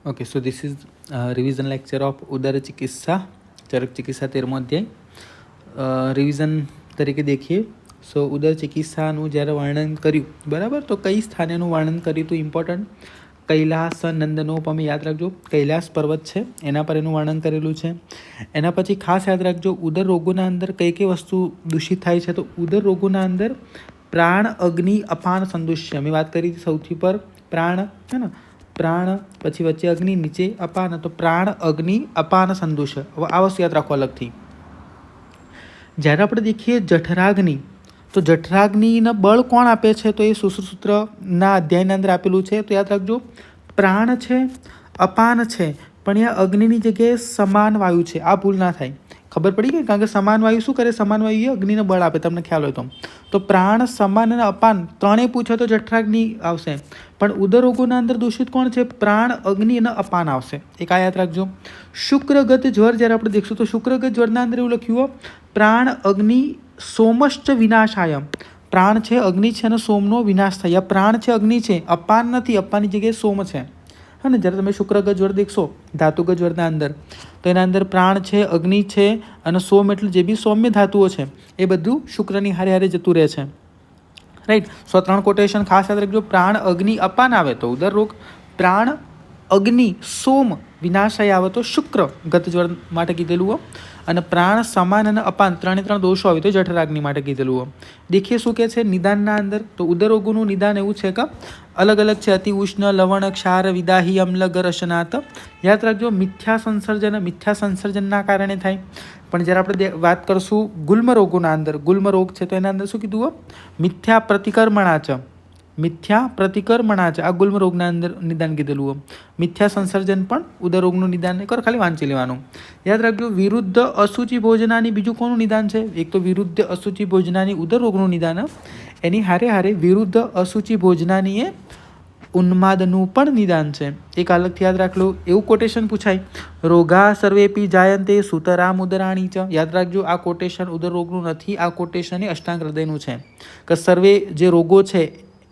Okay, so this is revision lecture of उदर चिकित्सा, चरक चिकित्सा 13મો અધ્યાય. રિવિઝન તરીકે દેખીએ. સો ઉદર ચિકિત્સાનું જ્યારે વર્ણન કર્યું, બરાબર, તો કઈ સ્થાનેનું વર્ણન કર્યું હતું ઇમ્પોર્ટન્ટ? કૈલાસ નંદનોપમે, યાદ રાખજો, કૈલાસ પર્વત છે એના પર એનું વર્ણન કરેલું છે. એના પછી ખાસ યાદ રાખજો, ઉદર રોગોના અંદર કઈ કઈ વસ્તુ દૂષિત થાય છે. તો ઉદર રોગોના અંદર પ્રાણ, અગ્નિ, અપાન, સંદુષ્ય. મેં વાત કરી સૌથી પર પ્રાણ, હે ને, પ્રાણ, પછી વચ્ચે અગ્નિ, નીચે અપાન. તો પ્રાણ, અગ્નિ, અપાન, સંદુષ્ય. હવે આ વસ્તુ યાદ રાખો અલગથી. જ્યારે આપણે દેખીએ જઠરાગ્નિ, તો જઠરાગ્નિના બળ કોણ આપે છે? તો એ સુશ્રુતસૂત્રના અધ્યાયના અંદર આપેલું છે. તો યાદ રાખજો, પ્રાણ છે, અપાન છે, પણ એ અગ્નિની જગ્યાએ સમાન વાયુ છે. આ ભૂલ ના થાય. ખબર પડી ગઈ? કારણ કે સમાન વાયુ શું કરે? સમાન વાયુ એ અગ્નિને બળ આપે, તમને ખ્યાલ હોય તો પ્રાણ, સમાન અને અપાન ત્રણેય પૂછે તો જઠરાગ્નિ આવશે. પણ ઉદર રોગોના અંદર દૂષિત કોણ છે? પ્રાણ, અગ્નિ અને અપાન આવશે. એક આ યાદ રાખજો. શુક્રગત જ્વર જ્યારે આપણે દેખશું તો શુક્રગત જ્વરના અંદર એવું લખ્યું, પ્રાણ, અગ્નિ, સોમશ્ચ વિનાશાય. પ્રાણ છે, અગ્નિ છે અને સોમનો વિનાશ થાય. પ્રાણ છે, અગ્નિ છે, અપાન નથી, અપાનની જગ્યાએ સોમ છે. હા ને, જ્યારે તમે શુક્રગત જ્વર દેખશો ધાતુગત જ્વરના અંદર, તો એના અંદર પ્રાણ છે, અગ્નિ છે અને સોમ, એટલે જે બી સૌમ્ય ધાતુઓ છે એ બધું શુક્રની હારે હારે જતું રહે છે. રાઈટ. સો 3 કોટેશન ખાસ યાદ રાખજો. પ્રાણ, અગ્નિ, અપાન આવે તો ઉદર રોગ. પ્રાણ, અગ્નિ, સોમ, વિનાશય આવે તો શુક્ર ગત જ્વર માટે કીધેલું. અને પ્રાણ, સમાન અને અપાન 3 દોષો આવે તો જઠરાગ્નિ માટે કીધેલું. દેખીએ શું કહે છે નિદાનના અંદર. તો ઉદર રોગોનું નિદાન એવું છે કે અલગ અલગ છે. અતિ ઉષ્ણ, લવણ, ક્ષાર, વિદાહી, અમ્લ, ગરશનાત. યાદ રાખજો, મિથ્યા સંસર્જનના કારણે થાય. પણ જ્યારે આપણે વાત કરશું ગુલ્મ રોગોના અંદર, ગુલ્મ રોગ છે તો એના અંદર શું કીધું? મિથ્યા પ્રતિકર્મણા છે. મિથ્યા પ્રતિકર્મણા છે, આ ગુલ્મ રોગના અંદર નિદાન કીધેલું. મિથ્યા સંસર્જન પણ ઉદર રોગનું નિદાન કર, ખાલી વાંચી લેવાનું. યાદ રાખજો, વિરુદ્ધ અશુચિ ભોજનાની બીજું કોનું નિદાન છે? એક તો વિરુદ્ધ અશુચિ ભોજનાની ઉદર રોગનું નિદાન, એની હારે હારે વિરુદ્ધ અશુચિ ભોજનાની એ ઉન્માદનું પણ નિદાન છે. એક અલગથી યાદ રાખલો. એવું કોટેશન પૂછાય, રોગા સર્વેપી જાયંતે સુતરામ ઉદરાણી ચ. યાદ રાખજો, આ કોટેશન ઉદર રોગનું નથી, આ કોટેશન એ અષ્ટાંગ હૃદયનું છે. કે સર્વે જે રોગો છે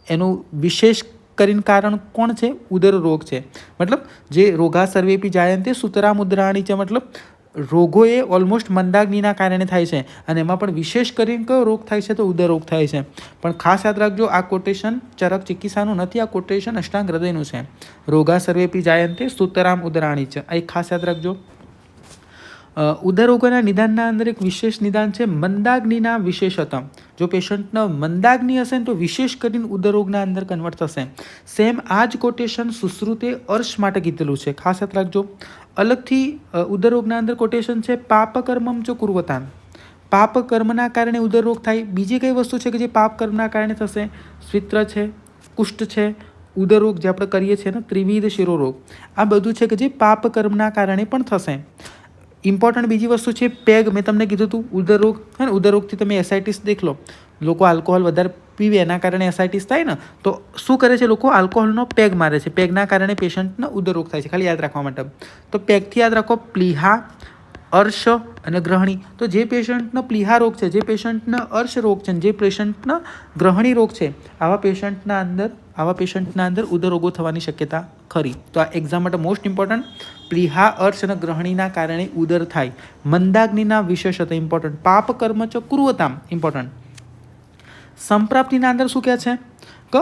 એનું વિશેષ કરીને કારણ કોણ છે? ઉદર રોગ છે. મતલબ જે રોગા સર્વેપી જાયંતે સુતરામ ઉદરાણી છે, મતલબ રોગો એ ઓલમોસ્ટ મંદાગ્નિના કારણે થાય છે. અને એમાં પણ વિશેષ કરીને કયો રોગ થાય છે? તો ઉદર રોગ થાય છે. પણ ખાસ યાદ રાખજો, આ કોટેશન ચરક ચિકિત્સાનું નથી, આ કોટેશન અષ્ટાંગ હૃદયનું છે. રોગા સર્વેપી જાયંતે સુતરામ ઉદરાણી છે, આ એક ખાસ યાદ રાખજો. ઉદર રોગોના નિદાનના અંદર એક વિશેષ નિદાન છે મંદાગ્નિના વિશેષતા. જો પેશન્ટનો મંદાગ્નિ હશે ને તો વિશેષ કરીને ઉદર રોગના અંદર કન્વર્ટ થશે. સેમ આ જ કોટેશન સુશ્રુતે અર્શ માટે કીધેલું છે, ખાસ યાદ રાખજો. અલગથી ઉદર રોગના અંદર કોટેશન છે પાપ કર્મમ ચ કુર્વતાન. પાપ કર્મના કારણે ઉદર રોગ થાય. બીજી કઈ વસ્તુ છે કે જે પાપ કર્મના કારણે થશે? સ્વિત્ર છે, કુષ્ઠ છે, ઉદર રોગ જે આપણે કરીએ છીએ ને ત્રિવિધ શિરોરોગ, આ બધું છે કે જે પાપ કર્મના કારણે પણ થશે. ઇમ્પોર્ટન્ટ બીજી વસ્તુ છે પેગ. મેં તમને કીધું હતું ઉદર રોગ, હે ને, ઉદર રોગથી તમે એસાઇટિસ દેખ લો. લોકો આલ્કોહોલ વધારે પીવે એના કારણે એસાઇટિસ થાય ને, તો શું કરે છે? લોકો આલ્કોહોલનો પેગ મારે છે. પેગના કારણે પેશન્ટને ઉદર રોગ થાય છે. ખાલી યાદ રાખવા માટે. તો પેગથી યાદ રાખો પ્લીહા, અર્શ અને ગ્રહણી. તો જે પેશન્ટનો પ્લીહા રોગ છે, જે પેશન્ટનો અર્શ રોગ છે, જે પેશન્ટનો ગ્રહણી રોગ છે, આવા પેશન્ટના અંદર ઉદર રોગો થવાની શક્યતા ખરી. તો આ એક્ઝામ માટે મોસ્ટ ઇમ્પોર્ટન્ટ. પ્લીહા, અર્શ અને ગ્રહણીના કારણે ઉદર થાય. મંદાગ્નિના વિશેષતા ઇમ્પોર્ટન્ટ. પાપ કર્મ ચ કુર્વતામ ઇમ્પોર્ટન્ટ. સંપ્રાપ્તિના અંદર શું કહે છે કે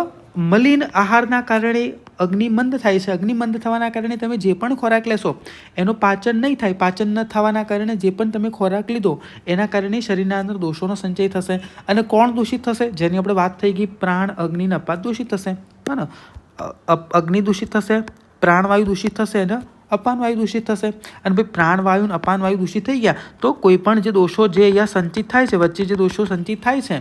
મલિન આહારના કારણે અગ્નિમંદ થાય છે. અગ્નિમંદ થવાના કારણે તમે જે પણ ખોરાક લેશો એનું પાચન નહીં થાય. પાચન ન થવાના કારણે જે પણ તમે ખોરાક લીધો એના કારણે શરીરના અંદર દોષોનો સંચય થશે. અને કોણ દૂષિત થશે? જેની આપણે વાત થઈ ગઈ, પ્રાણ, અગ્નિ અને અપાન દૂષિત થશે. હા ને, અગ્નિ દૂષિત થશે, પ્રાણવાયુ દૂષિત થશે અને અપાન વાયુ દૂષિત થશે. અને ભાઈ પ્રાણવાયુ અને અપાન વાયુ દૂષિત થઈ ગયા તો કોઈ પણ જે દોષો જે અહીંયા સંચિત થાય છે, વચ્ચે જે દોષો સંચિત થાય છે,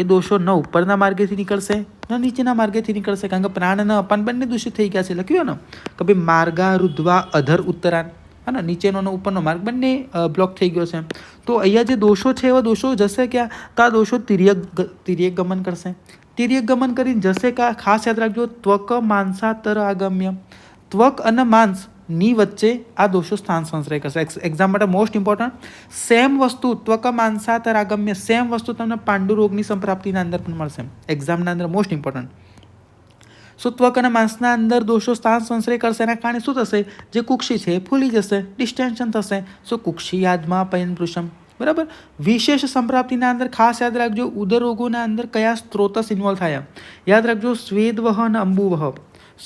એ દોષો ન ઉપરના માર્ગેથી નીકળશે ન નીચેના માર્ગેથી નીકળશે. કારણ કે પ્રાણ અને અપાન બંને દૂષિત થઈ ગયા છે. લખ્યું ને કે ભાઈ માર્ગા રુદ્વા અધર ઉત્તરાન, અને નીચેનો અને ઉપરનો માર્ગ બંને બ્લોક થઈ ગયો છે. તો અહીંયા જે દોષો છે એવા દોષો જશે ક્યાં? તો આ દોષો તિર્યક ગમન કરશે. તિર્યક ગમન કરીને જશે કા? ખાસ યાદ રાખજો, ત્વક માંસાતર આગમ્ય. ત્વક અને માંસ ની વચ્ચે આ દોષો સ્થાન સંશ્રય કરશે. એક્ઝામ માટે મોસ્ટ ઇમ્પોર્ટન્ટ. સેમ વસ્તુ ત્વક માંસાતર આગમ્ય, સેમ વસ્તુ તમને પાંડુ રોગની સંપ્રાપ્તિના અંદર પણ મળશે. એક્ઝામના અંદર મોસ્ટ ઇમ્પોર્ટન્ટ. સો ત્વક અને માંસના અંદર દોષો સ્થાન સંશ્રય કરશે, એના કારણે શું થશે, જે કુક્ષી છે એ ફૂલી જશે, ડિસ્ટેન્શન થશે. સો કુક્ષી યાદમાં પયન પૃષમ. બરાબર. વિશેષ સંપ્રાપ્તિના અંદર ખાસ યાદ રાખજો ઉદર રોગોના અંદર કયા સ્ત્રોતસ ઇન્વોલ્વ થયા. યાદ રાખજો સ્વેદવહ અને અંબુવહ.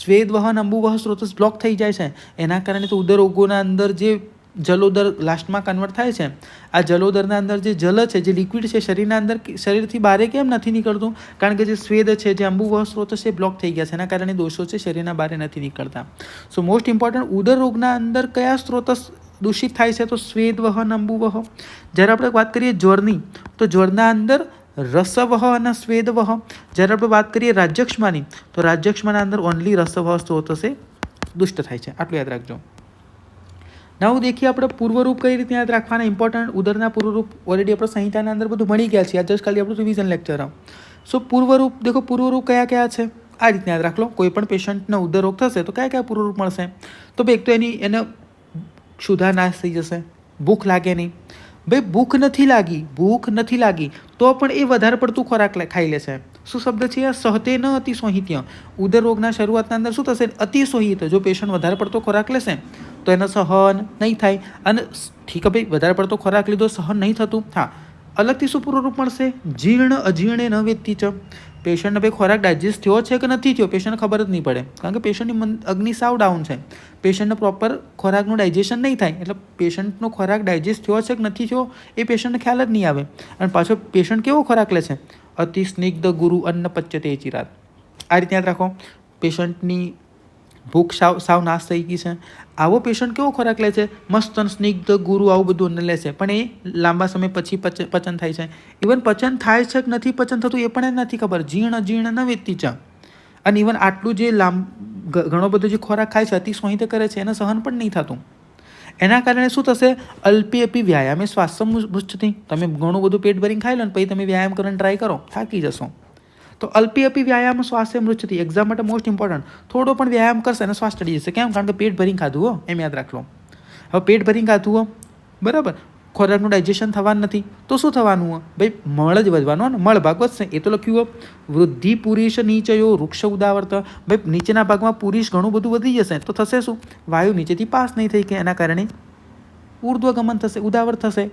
સ્વેદવહ અને અંબુવહ સ્ત્રોતસ બ્લોક થઈ જાય છે, એના કારણે તો ઉદર રોગોના અંદર જે જલોદર લાસ્ટમાં કન્વર્ટ થાય છે. આ જલોદરના અંદર જે જલ છે, જે લિક્વિડ છે, શરીરના અંદર શરીરથી બહાર કેમ નથી નીકળતું, કારણ કે જે સ્વેદ છે, જે અંબુવહ સ્ત્રોત છે, બ્લોક થઈ ગયા છે, એના કારણે દોષો છે શરીરના બહાર નથી નીકળતા. સો મોસ્ટ ઇમ્પોર્ટન્ટ ઉદર રોગના અંદર કયા સ્ત્રોત દૂષિત થાય છે, તો સ્વેદવહ અને અંબુવહ. જ્યારે આપણે વાત કરીએ જ્વરની, તો જ્વરના અંદર રસવહ અને સ્વેદવહ. જ્યારે આપણે વાત કરીએ રાજ્યક્ષમાની, તો રાજ્યક્ષમાના અંદર ઓનલી રસવહ સ્ત્રોત છે દુષ્ટ થાય છે. આટલું યાદ રાખજો. નાવ દેખીએ આપણે પૂર્વરૂપ કઈ રીતે યાદ રાખવાના. ઇમ્પોર્ટન્ટ ઉદરના પૂર્વરૂપ ઓલરેડી આપણે સંહિતાના અંદર બધું ભણી ગયા છે. આ જસ્ટ ખાલી આપણું રિવિઝન લેક્ચર. સો પૂર્વરૂપ દેખો, પૂર્વરૂપ કયા કયા છે આ રીતે યાદ રાખ લો. કોઈ પણ પેશન્ટને ઉદર રોગ થશે તો કયા કયા પૂર્વરૂપ મળશે. તો ભાઈ એક તો એને ક્ષુધા નાશ થઈ જશે, ભૂખ લાગે નહીં. ભાઈ ભૂખ નથી લાગી તો પણ એ વધારે પડતું ખોરાક ખાઈ લેશે. શું શબ્દ છે? સહતે ન અતિસોહિત્ય. ઉદર રોગના શરૂઆતના અંદર શું થશે? અતિસોહિત. જો પેશન્ટ વધારે પડતો ખોરાક લેશે તો એને સહન નહીં થાય. અને ઠીક ભાઈ, વધારે પડતો ખોરાક લીધો, સહન નહીં થતું. હા, અલગથી શું પૂર્વરૂપ મળશે? જીર્ણ અજીર્ણે ન વેત્તિ ચ. પેશન્ટને ભાઈ ખોરાક ડાયજેસ્ટ થયો છે કે નથી થયો પેશન્ટને ખબર જ નહીં પડે, કારણ કે પેશન્ટની અગ્નિ સાવ ડાઉન છે. પેશન્ટને પ્રોપર ખોરાકનું ડાયજેશન નહીં થાય, એટલે પેશન્ટનો ખોરાક ડાયજેસ્ટ થયો છે કે નથી થયો એ પેશન્ટને ખ્યાલ જ નહીં આવે. અને પાછો પેશન્ટ કેવો ખોરાક લે છે? અતિ સ્નિગ્ધ ગુરુ અન્ન પચ્યતે ચિરાત. આ રીતે યાદ રાખો. પેશન્ટની ભૂખ સાવ નાશ થઈ ગઈ છે, આવો પેશન્ટ કેવો ખોરાક લે છે? મસ્ત સ્નિગ્ધ ગુરુ આવું બધું અન્ન લે છે, પણ એ લાંબા સમય પછી પચન થાય છે. ઇવન પચન થાય છે કે નથી પચન થતું એ પણ નથી ખબર. જીર્ણ અજીર્ણ ન વેત્તિ ચ. અને ઇવન આટલું જે ઘણો બધો જે ખોરાક ખાય છે, અતિ સંહિત કરે છે, એને સહન પણ નહીં થતું. એના કારણે શું થશે? અલ્પી અપી વ્યાયામે શ્વાસમ મુચ્છતિ. તમે ઘણું બધું પેટ ભરીને ખાઈ લો ને પછી તમે વ્યાયામ કરવાની ટ્રાય કરો, થાકી જશો. તો અલ્પી અપી વ્યાયામ શ્વાસે મૃચ્છતિ. એક્ઝામ માટે મોસ્ટ ઇમ્પોર્ટન્ટ. થોડો પણ વ્યાયામ કરશે અને શ્વાસ ચડી જશે. કેમ? કારણ કે પેટ ભરીને ખાધું હો, એમ યાદ રાખલો. હવે પેટ ભરીને ખાધું હો, બરાબર, ખોરાકનું ડાયજેશન થવાનું નથી તો શું થવાનું હોય? ભાઈ મળ જ વધવાનો ને, મળ ભાગ વધશે. એ તો લખ્યું હોય વૃદ્ધિ પુરુષ નીચયો વૃક્ષ ઉદાવર્ત. ભાઈ નીચેના ભાગમાં પુરુષ ઘણું બધું વધી જશે તો થશે શું? વાયુ નીચેથી પાસ નહીં થઈ કે એના કારણે ઉર્ધ્વગમન થશે, ઉદાવર્ત થશે.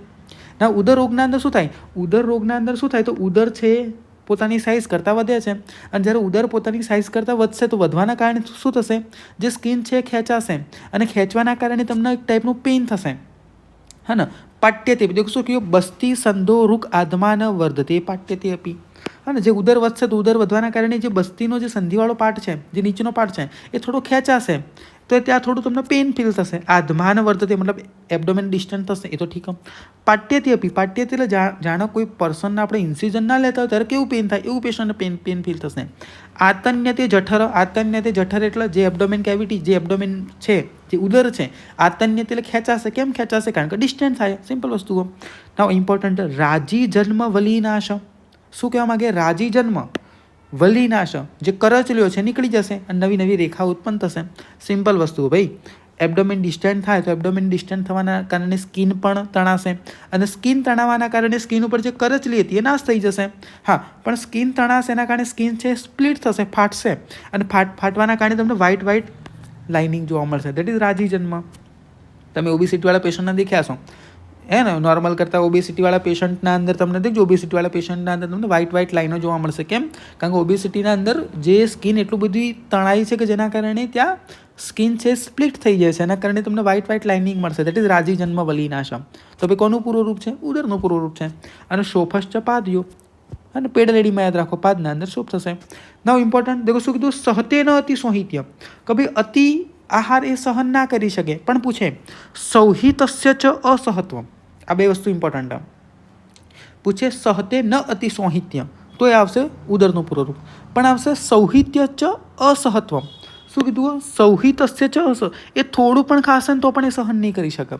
ના ઉદર રોગના અંદર શું થાય? ઉદર રોગના અંદર શું થાય? તો ઉદર છે પોતાની સાઇઝ કરતાં વધે છે, અને જ્યારે ઉદર પોતાની સાઇઝ કરતાં વધશે તો વધવાના કારણે શું થશે? જે સ્કિન છે ખેંચાશે, અને ખેંચવાના કારણે તમને એક ટાઈપનું પેઇન થશે. હા ને? પાટ્યતે દેખો શું કહ્યું? બસ્તી સંધો રૂક આધમાન વર્ધતે પાટ્યતે અપી. હા ને? જે ઉદર વધશે તો ઉદર વધવાના કારણે જે બસ્તીનો જે સંધિવાળો પાર્ટ છે, જે નીચેનો પાર્ટ છે, એ થોડો ખેંચાશે તો ત્યાં થોડું તમને પેઇન ફીલ થશે. આધમાન વર્ધતે મતલબ એબડોમેન ડિસ્ટન્સ થશે, એ તો ઠીક. પાટ્યતે અપી. પાટ્યતે એટલે જાણો કોઈ પર્સનને આપણે ઇન્સિઝન ના લેતા હોય ત્યારે કેવું પેઇન થાય એવું પેશન્ટને પેઇન ફીલ થશે. આતન્યતે જઠર. આતન્યતે જઠર એટલે જે એબડોમેન કેવિટી, જે એબડોમેન છે, જે ઉદર છે, આતન્યતે એટલે ખેંચાશે. કેમ ખેંચાશે? કારણ કે ડિસ્ટન્સ થાય. સિમ્પલ વસ્તુઓ. નાવ ઇમ્પોર્ટન્ટ, રાજી જન્મ વલીનાશ. શું કહેવા માંગે? રાજી જન્મ વલીનાશ. જે કરચલ્યો છે નીકળી જશે અને નવી નવી રેખા ઉત્પન્ન થશે. સિમ્પલ વસ્તુઓ ભાઈ. એબડોમેન ડિસ્ટન્ટ થાય તો એબડોમેન ડિસ્ટન્ટ થવાના કારણે સ્કિન પણ તણાશે, અને સ્કિન તણાવવાના કારણે સ્કિન ઉપર જે કરચલી હતી એ નાશ થઈ જશે. હા, પણ સ્કિન તણાશે એના કારણે સ્કિન છે સ્પ્લિટ થશે, ફાટશે, અને ફાટવાના કારણે તમને વ્હાઇટ લાઇનિંગ જોવા મળશે. દેટ ઇઝ રાજી જન્મ. તમે ઓબેસિટીવાળા પેશન્ટને દેખ્યા છો હે ને? નોર્મલ કરતાં ઓબેસિટીવાળા પેશન્ટના અંદર તમને દેખજો, ઓબેસિટીવાળા પેશન્ટના અંદર તમને વ્હાઇટ લાઈનો જોવા મળશે. કેમ? કારણ કે ઓબેસિટીના અંદર જે સ્કિન એટલું બધી તણાઈ છે કે જેના કારણે ત્યાં સ્કિન છે સ્પ્લિટ થઈ જાય છે, એના કારણે તમને વ્હાઇટ લાઇનિંગ મળશે. દેટ ઇઝ રાજી જન્મ વલીનાશ. તો ભાઈ કોનું પૂર્વરૂપ છે? ઉદરનું પૂર્વરૂપ છે. અને શોફશ્ચ પાદયો. અને પેડલેડીમાં યાદ રાખો, પાદના અંદર શોપ થશે. નાવ ઇમ્પોર્ટન્ટ દેખો શું કીધું? સહતે ન અતિ સોહિત્ય. કે ભાઈ અતિ આહાર એ સહન ના કરી શકે, પણ પૂછે સૌહિતસ્ય ચ અસહત્વ. આ બે વસ્તુ ઇમ્પોર્ટન્ટ. પૂછે સહતે ન અતિ સોહિત્ય તો એ આવશે ઉદરનું પૂર્વરૂપ, પણ આવશે સૌહિત્ય ચ અસહત્વ. શું કીધું? સૌહિતસ્ય ચ એ થોડું પણ ખાશે ને તો પણ એ સહન નહીં કરી શકે.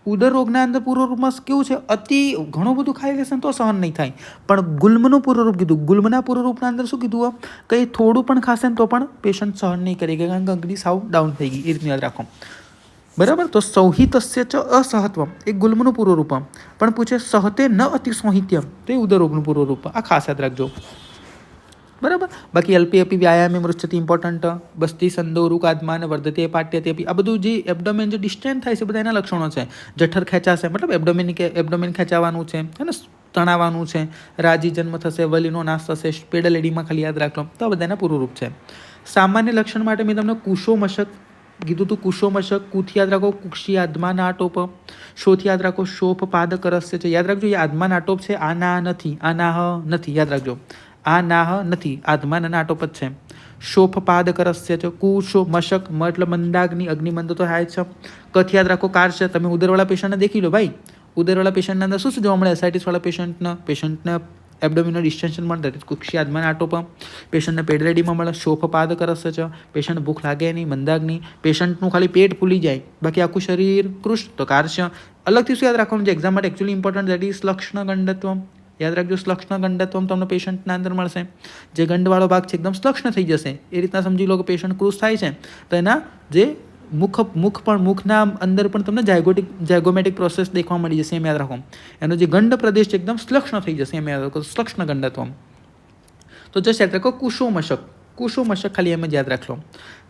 ઉદર રોગના અંદર પૂર્વરૂપમાં કેવું છે? અતિ ઘણું બધું ખાઈ લેશે તો સહન નહીં થાય. પણ ગુલ્મનું પૂર્વરૂપ કીધું. ગુલ્મના પૂર્વરૂપના અંદર શું કીધું? કંઈ થોડું પણ ખાશે ને તો પણ પેશન્ટ સહન નહીં કરી શકે, કારણ કે અગ્નિ સાવ ડાઉન થઈ ગઈ. એ રીતનું યાદ રાખો, બરાબર. તો સૌહિતસ્ય ચ અસહત્વ એ ગુલ્મનું પૂર્વરૂપ. પણ પૂછે સહતે ન અતિ સોહિત્ય તો એ ઉદર રોગનું પૂર્વરૂપ. આ ખાસ યાદ રાખજો. બરાબર. બાકી એલપી વ્યાયામે મૃચ્છતિ ઇમ્પોર્ટન્ટ, બસ્તી સંદો રૂકાદમાન વર્ધતે પાટ્યતે અપી, આ બધું જે એબડોમેન જે ડિસ્ટેન્ડ થાય છે બધા એના લક્ષણો છે. જઠર ખેંચાશે મતલબ એબડોમેન ખેંચાવાનું છે ને, તણાવવાનું છે, રાજી જન્મ થશે, વલીનો નાશ થશે, પેડલ એડીમાં ખાલી યાદ રાખો, તો આ બધાના પૂર્વરૂપ છે. સામાન્ય લક્ષણ માટે મેં તમને કુશો મશક કીધું તું. કુશો મશક, કુથી યાદ રાખો કુક્ષી આદમા નાટોપ, શોથી યાદ રાખો શોફ પાદ કરસ્ય છે. યાદ રાખજો, એ આદમા નાટોપ છે, આ ના નથી, આ નાહ નથી, યાદ રાખજો, આ નાહ નથી, આદમા નાટોપ જ છે. શોફ પાદ કરસ્ય છે. કુશો મશક, એટલે મંદાગ્નિ, અગ્નિમંદ તો થાય છે. કથી યાદ રાખો કાર્ય. તમે ઉદરવાળા પેશન્ટને દેખી લો ભાઈ, ઉદરવાળા પેશન્ટના અંદર શું જોવા મળે? એસાઇટિસવાળા પેશન્ટને એબડોમિનલ ડિસ્ટેન્શન મળે, કુક્ષી આદમા નાટોપ. પેશન્ટને પેડરેડીમાં મળે, શોફ પાદ કરસ્ય છે. પેશન્ટ ભૂખ લાગે નહીં, મંદાગ્નિ. પેશન્ટનું ખાલી પેટ ફૂલી જાય, બાકી આખું શરીર કૃષ્ણ તો કાર્ય. અલગથી શું યાદ રાખવાનું છે એક્ઝામ માટે એકચ્યુઅલી ઇમ્પોર્ટન્ટ, દેટ ઇઝ લક્ષણ ગંડત્વમ. યાદ રાખજો, શ્લક્ષ્ણ ગંડત્વમ તમને પેશન્ટના અંદર મળશે. જે ગંડવાળો ભાગ છે એકદમ શ્લક્ષ્ણ થઈ જશે, એ રીતના સમજી લો કે પેશન્ટ ક્રૂઝ થાય છે તો એના જે મુખના અંદર પણ તમને ઝાયગોમેટિક પ્રોસેસ દેખવા મળી જશે, એમ યાદ રાખો. એનો જે ગંડ પ્રદેશ છે એકદમ શ્લક્ષ્ણ થઈ જશે, એમ યાદ રાખો, શ્લક્ષ્ણ ગંડત્વમ. તો જસ્ટ યાદ રાખો કુશો મશક ખાલી એમ જ યાદ રાખો.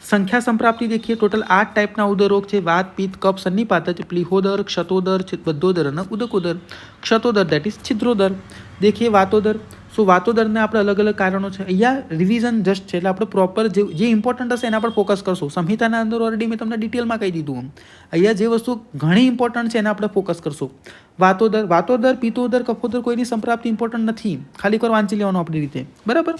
સંખ્યા સંપ્રાપ્તિ દેખીએ, ટોટલ 8 ટાઈપના ઉદરોગ છે. વાત, પિત્ત, કફ, સન્નિપાત, પ્લીહોદર, ક્ષતોદર, બદ્ધોદર અને ઉદકોદર. ક્ષતોદર દેટ ઇઝ છિદ્રોદર. દેખીએ વાતોદર. સો વાતોદરને આપણે અલગ અલગ કારણો છે. અહીંયા રિવિઝન જસ્ટ છે, એટલે આપણે પ્રોપર જે ઇમ્પોર્ટન્ટ હશે એના પર ફોકસ કરશું. સંહિતાના અંદર ઓલરેડી મેં તમને ડિટેલમાં કહી દીધું. અહીંયા જે વસ્તુ ઘણી ઇમ્પોર્ટન્ટ છે એના આપણે ફોકસ કરશું. વાતોદર, પિત્તોદર, કફોદર કોઈની સંપ્રાપ્તિ ઇમ્પોર્ટન્ટ નથી, ખાલી કર વાંચી લેવાનું આપણી રીતે, બરાબર.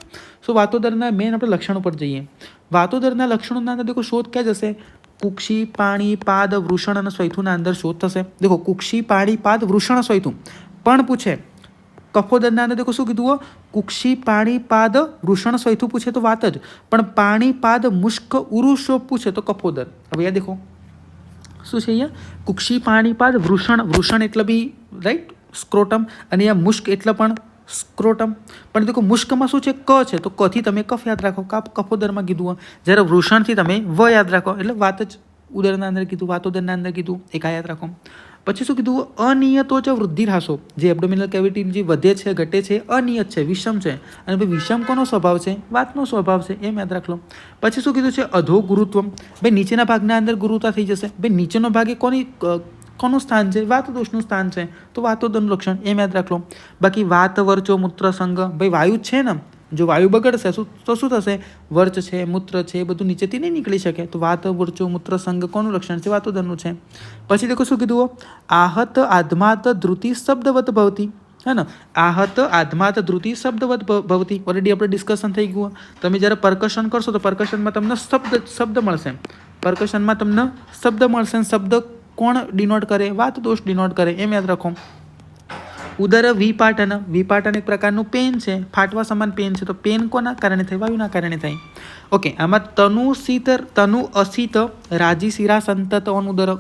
સો વાતોદરના મેઇન આપણે લક્ષણો પર જઈએ. વાતોદરના લક્ષણોના અંદર દેખો શોધ ક્યાં જશે? કુક્ષી, પાણી, પાદ, વૃષણ અને સ્વૈથુના અંદર શોધ થશે. દેખો કુક્ષી, પાણી, પાદ, વૃષણ, સ્વૈથુ પણ પૂછે. કફોદરના અંદર દેખો શું કીધું? કુક્ષી, પાણી, પાદ, વૃષણ, સ્વૈથુ પૂછે તો વાત જ, પણ પાણી, પાદ, મુષ્ક, ઉરુ, શોભ પૂછે તો કફોદર. હવે યાદ દેખો શું છે અહીંયા? કુક્ષી, પાણી, પાદ, વૃષણ એટલે બી રાઈટ સ્ક્રોટમ, અને અહીંયા મુષ્ક એટલે પણ સ્ક્રોટમ. પણ દેખો મુષ્કમાં શું છે? ક છે, તો કથી તમે કફ યાદ રાખો, કફોદરમાં કીધું. જ્યારે વૃષણથી તમે વ યાદ રાખો, એટલે વાત જ ઉદરના અંદર કીધું, વાતોદરના અંદર કીધું, એક આ યાદ રાખો. પછી શું કીધું? અનિયતો છે વૃદ્ધિ હ્રાસો. જે એબડોમિનલ કેવિટી જે વધે છે ઘટે છે અનિયત છે, વિષમ છે. અને ભાઈ વિષમ કોનો સ્વભાવ છે? વાતનો સ્વભાવ છે, એમ યાદ રાખ લો. પછી શું કીધું છે? અધો ગુરુત્વમ. ભાઈ નીચેના ભાગના અંદર ગુરુતા થઈ જશે. ભાઈ નીચેનો ભાગ એ કોનું સ્થાન છે? વાતદોષનું સ્થાન છે, તો વાતોદરનું લક્ષણ, એમ યાદ રાખ લો. બાકી વાત, વર્ચો, મૂત્ર, સંગ. ભાઈ વાયુ છે ને, જો વાયુ બગડશે તો શું થશે? વર્ચ છે, મૂત્ર છે, એ બધું નીચેથી નહીં નીકળી શકે, તો વાત, વર્ચો, મૂત્ર, સંગ કોનું લક્ષણ છે? વાતોદરનું છે. પછી દેખો શું કીધું? आहत आत्मात ધ્રુતિ શબ્દવત ભવતી, હે ને? आहत आत्मात ધ્રુતિ શબ્દવત ભવતી, ઓલરેડી આપણે ડિસ્કશન થઈ ગયું. તમે જ્યારે પરકશન કરશો તો પરકશનમાં તમને શબ્દ મળશે. પરકશનમાં તમને શબ્દ મળશે. શબ્દ કોણ ડિનોટ કરે? વાત દોષ ડિનોટ કરે, એમ યાદ રાખો. ઉદર વિપાટન એક પ્રકારનું પેન છે, ફાટવા સમાન પેન છે, તો પેન કોના કારણે થાય? વાયુના કારણે થાય. ઓકે, આમાં તનુ અસિત રાજી શિરા સંતત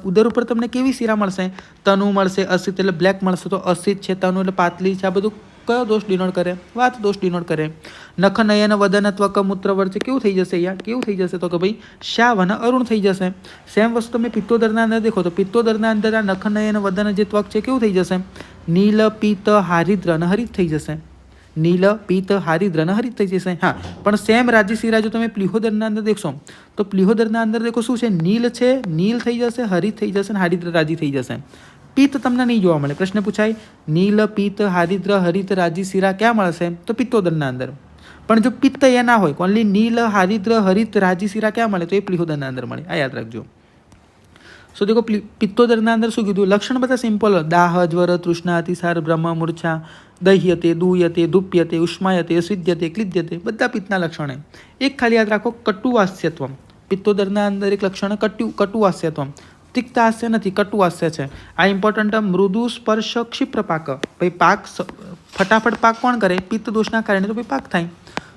ઉદર ઉપર તમને કેવી શિરા મળશે? તનુ મળશે, અસિત એટલે બ્લેક મળશે, તો અસિત છે, તનુ એટલે પાતળી છે. આ બધું કયો દોષ ડિનોટ કરે? વાત દોષ ડિનોટ કરે. નખ, નયન, વદન, ત્વક, મૂત્ર, વર્ચ કેવું થઈ જશે? કેવું થઈ જશે? તો કે ભાઈ શાવ અને અરુણ થઈ જશે. સેમ વસ્તુ તમે પિત્તોદરના અંદર દેખો તો પિત્તોદરના અંદર આ નખ, નયન, વદન જે ત્વક છે કેવું થઈ જશે? નીલ, પિત્ત, હારિદ્ર અને હરિત થઈ જશે. નીલ, પિત્ત, હારિદ્ર અને હરિત થઈ જશે. હા, પણ સેમ રાજી શિરા જો તમે પ્લિહોદરના અંદર દેખશો તો પ્લિહોદરના અંદર દેખો શું છે? નીલ છે, નીલ થઈ જશે, હરિત થઈ જશે અને હારિદ્ર રાજી થઈ જશે. પિત્ત તમને નહીં જોવા મળે. પ્રશ્ન પૂછાય નીલ, પિત્ત, હારિદ્ર, હરિત, રાજી શિરા ક્યાં મળશે? તો પિત્તોદરના અંદર. પણ જો પિત્ત એ ના હોય, ઓનલી નીલ, હારિદ્ર, હરિત, રાજી શિરા ક્યાં મળે? તો એ પ્લિહોદરના અંદર મળે. આ યાદ રાખજો. સો દેખો પિત્તોદરના અંદર શું કીધું? લક્ષણ બધા સિમ્પલ. દાહ, જ્વર, તૃષ્ણા, અતિસાર, બ્રહ્મ, મૂર્છા, દહ્યતે, દુયતે, દુપ્યતે, ઉષ્માયતે, સ્વિદ્યતે, ક્લિદ્યતે, બધા પિત્તના લક્ષણ. એક ખાલી યાદ રાખો, કટુવાસ્યત્વમ. પિત્તોદરના અંદર એક લક્ષણ કટુવાસ્યત્વમ. તિક્તાસ્ય નથી, કટુવાસ્ય છે. આ ઇમ્પોર્ટન્ટ. મૃદુ સ્પર્શ ક્ષિપ્ર પાક. ભાઈ પાક ફટાફટ પાક કોણ કરે? પિત્ત દોષના કારણે તો ભાઈ પાક થાય.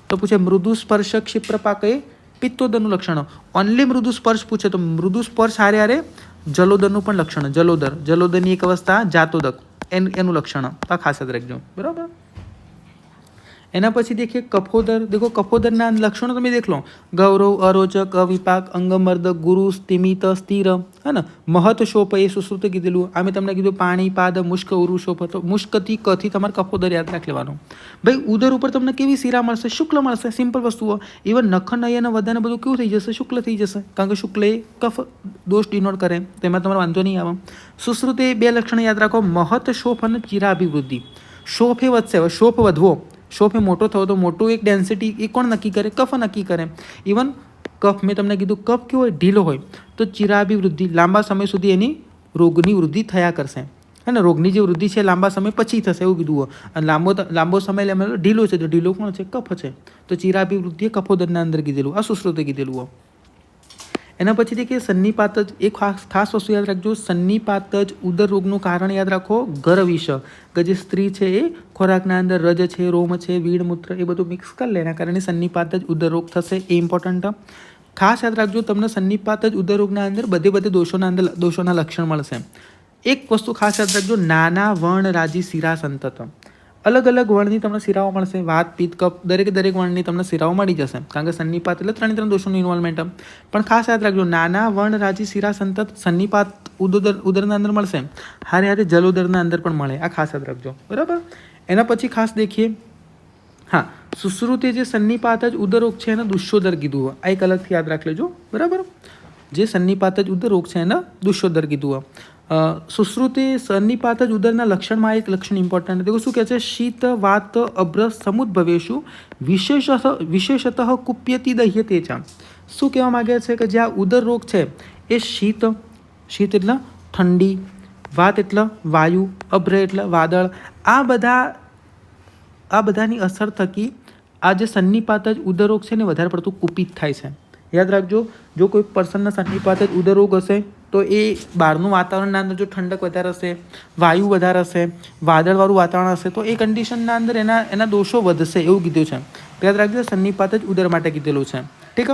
તો પૂછે મૃદુ સ્પર્શ ક્ષિપ્ર પાક એ પિત્તોદરનું લક્ષણ. ઓનલી મૃદુ સ્પર્શ પૂછે તો મૃદુ સ્પર્શ હારે હારે જલોદરનું પણ લક્ષણ. જલોદરની એક અવસ્થા જાતોદક, એનું લક્ષણ. આ ખાસ યાદ રાખજો, બરાબર. एना पछी देखिए कफोदर। देखो कफोदरना लक्षणों તમે देख लो, गौरव, अरोचक, अविपाक, अंगमर्दक, गुरु, स्तिमित, स्थिर, है ने महत शोप ए सुश्रुत કીધેલું. આમે તમને કીધું પાણી, પાદ, મુષ્ક, ઉરુ શોપ હતો. મુષ્કથી કથી તમારે કફોદર યાદ રાખી લેવાનું. ભાઈ ઉદર ઉપર તમને કેવી શીરા મળશે? શુક્લ મળશે. સિમ્પલ વસ્તુઓ. ઇવન નખ, નયન, વદન બધું કેવું થઈ જશે? શુક્લ થઈ જશે, કારણ કે શુક્લ એ કફ દોષ ડિનોટ કરે, તેમાં તમારે વાંધો નહીં આવે. સુશ્રુત એ બે લક્ષણ યાદ રાખો, મહત શોફ અને ચિરાભિવૃદ્ધિ. શોફ એ વધશે. હવે શોફ વધવો, શોફ એ મોટો થવો તો મોટું એક ડેન્સિટી એ કોણ નક્કી કરે? કફ નક્કી કરે. ઇવન કફ મેં તમને કીધું કફ કેવો હોય? ઢીલો હોય તો ચિરાભિવૃદ્ધિ, લાંબા સમય સુધી એની રોગની વૃદ્ધિ થયા કરશે. હે ને, રોગની જે વૃદ્ધિ છે લાંબા સમય પછી થશે એવું કીધું હોય. અને લાંબો સમય લેવા ઢીલો છે તો ઢીલો કોણ છે? કફ છે. તો ચિરાભિવૃદ્ધિ એ કફોદરના અંદર કીધેલું, આ સુશ્રુતે કીધેલું હોય. એના પછીથી કે સન્નિપાત જ એક ખાસ વસ્તુ યાદ રાખજો. સન્નિપાત જ ઉદર રોગનું કારણ યાદ રાખો, ગર્વિષ. કે જે સ્ત્રી છે એ ખોરાકના અંદર રજ છે, રોમ છે, વીડ, મૂત્ર એ બધું મિક્સ કરી લે, એના કારણે સન્નિપાત જ ઉદર રોગ થશે. એ ઇમ્પોર્ટન્ટ ખાસ યાદ રાખજો. તમને સન્નિપાત જ ઉદર રોગના અંદર બધે દોષોના લક્ષણ મળશે. એક વસ્તુ ખાસ યાદ રાખજો, નાના વર્ણ રાજી શિરા સંતત. અલગ અલગ વર્ણની તમને શિરાઓ મળશે. વાત, પિત્ત, કફ દરેક વર્ણની તમને શિરાઓ મળી જશે, કારણ કે સન્નિપાત એટલે ત્રણ દોષોનું ઇન્વોલ્વમેન્ટ. પણ ખાસ યાદ રાખજો, નાના વર્ણ રાજી શિરા સંતત સન્નિપાત ઉદરના અંદર મળશે, હારે જલોદરના અંદર પણ મળે. આ ખાસ યાદ રાખજો, બરાબર. એના પછી ખાસ દેખીએ, હા, સુશ્રુતે જે સન્નિપાત જ ઉદર રોગ છે એને દુષ્યોદર કીધું હોય. આ એક અલગથી યાદ રાખી લેજો, બરાબર. જે સન્નિપાત જ ઉદર રોગ છે એને દુષ્યોદર કીધું હોય. સુશ્રુતે સન્નિપાત જ ઉદરના લક્ષણમાં એક લક્ષણ ઇમ્પોર્ટન્ટ. દેખો શું કહે છે? શીત, વાત, અભ્ર સમુદ્ભવેશુ વિશેષતઃ કુપ્યતિ દહ્યતે છે. શું કહેવા માગે છે? કે જે આ ઉદર રોગ છે એ શીત એટલે ઠંડી, વાત એટલે વાયુ, અભ્ર એટલે વાદળ, આ બધાની અસર થકી આ જે સન્નિપાત જ ઉદર રોગ છે ને વધારે પડતું કુપિત થાય છે. યાદ રાખજો, જો કોઈ પર્સનના સન્નિપાત જ ઉદર રોગ હશે તો એ બહારનું વાતાવરણના અંદર જો ઠંડક વધારે હશે, વાયુ વધારે હશે, વાદળવાળું વાતાવરણ હશે તો એ કન્ડિશનના અંદર એના દોષો વધશે એવું કીધું છે. યાદ રાખજો, સન્નિપાત જ ઉદર માટે કીધેલું છે. ઠીક.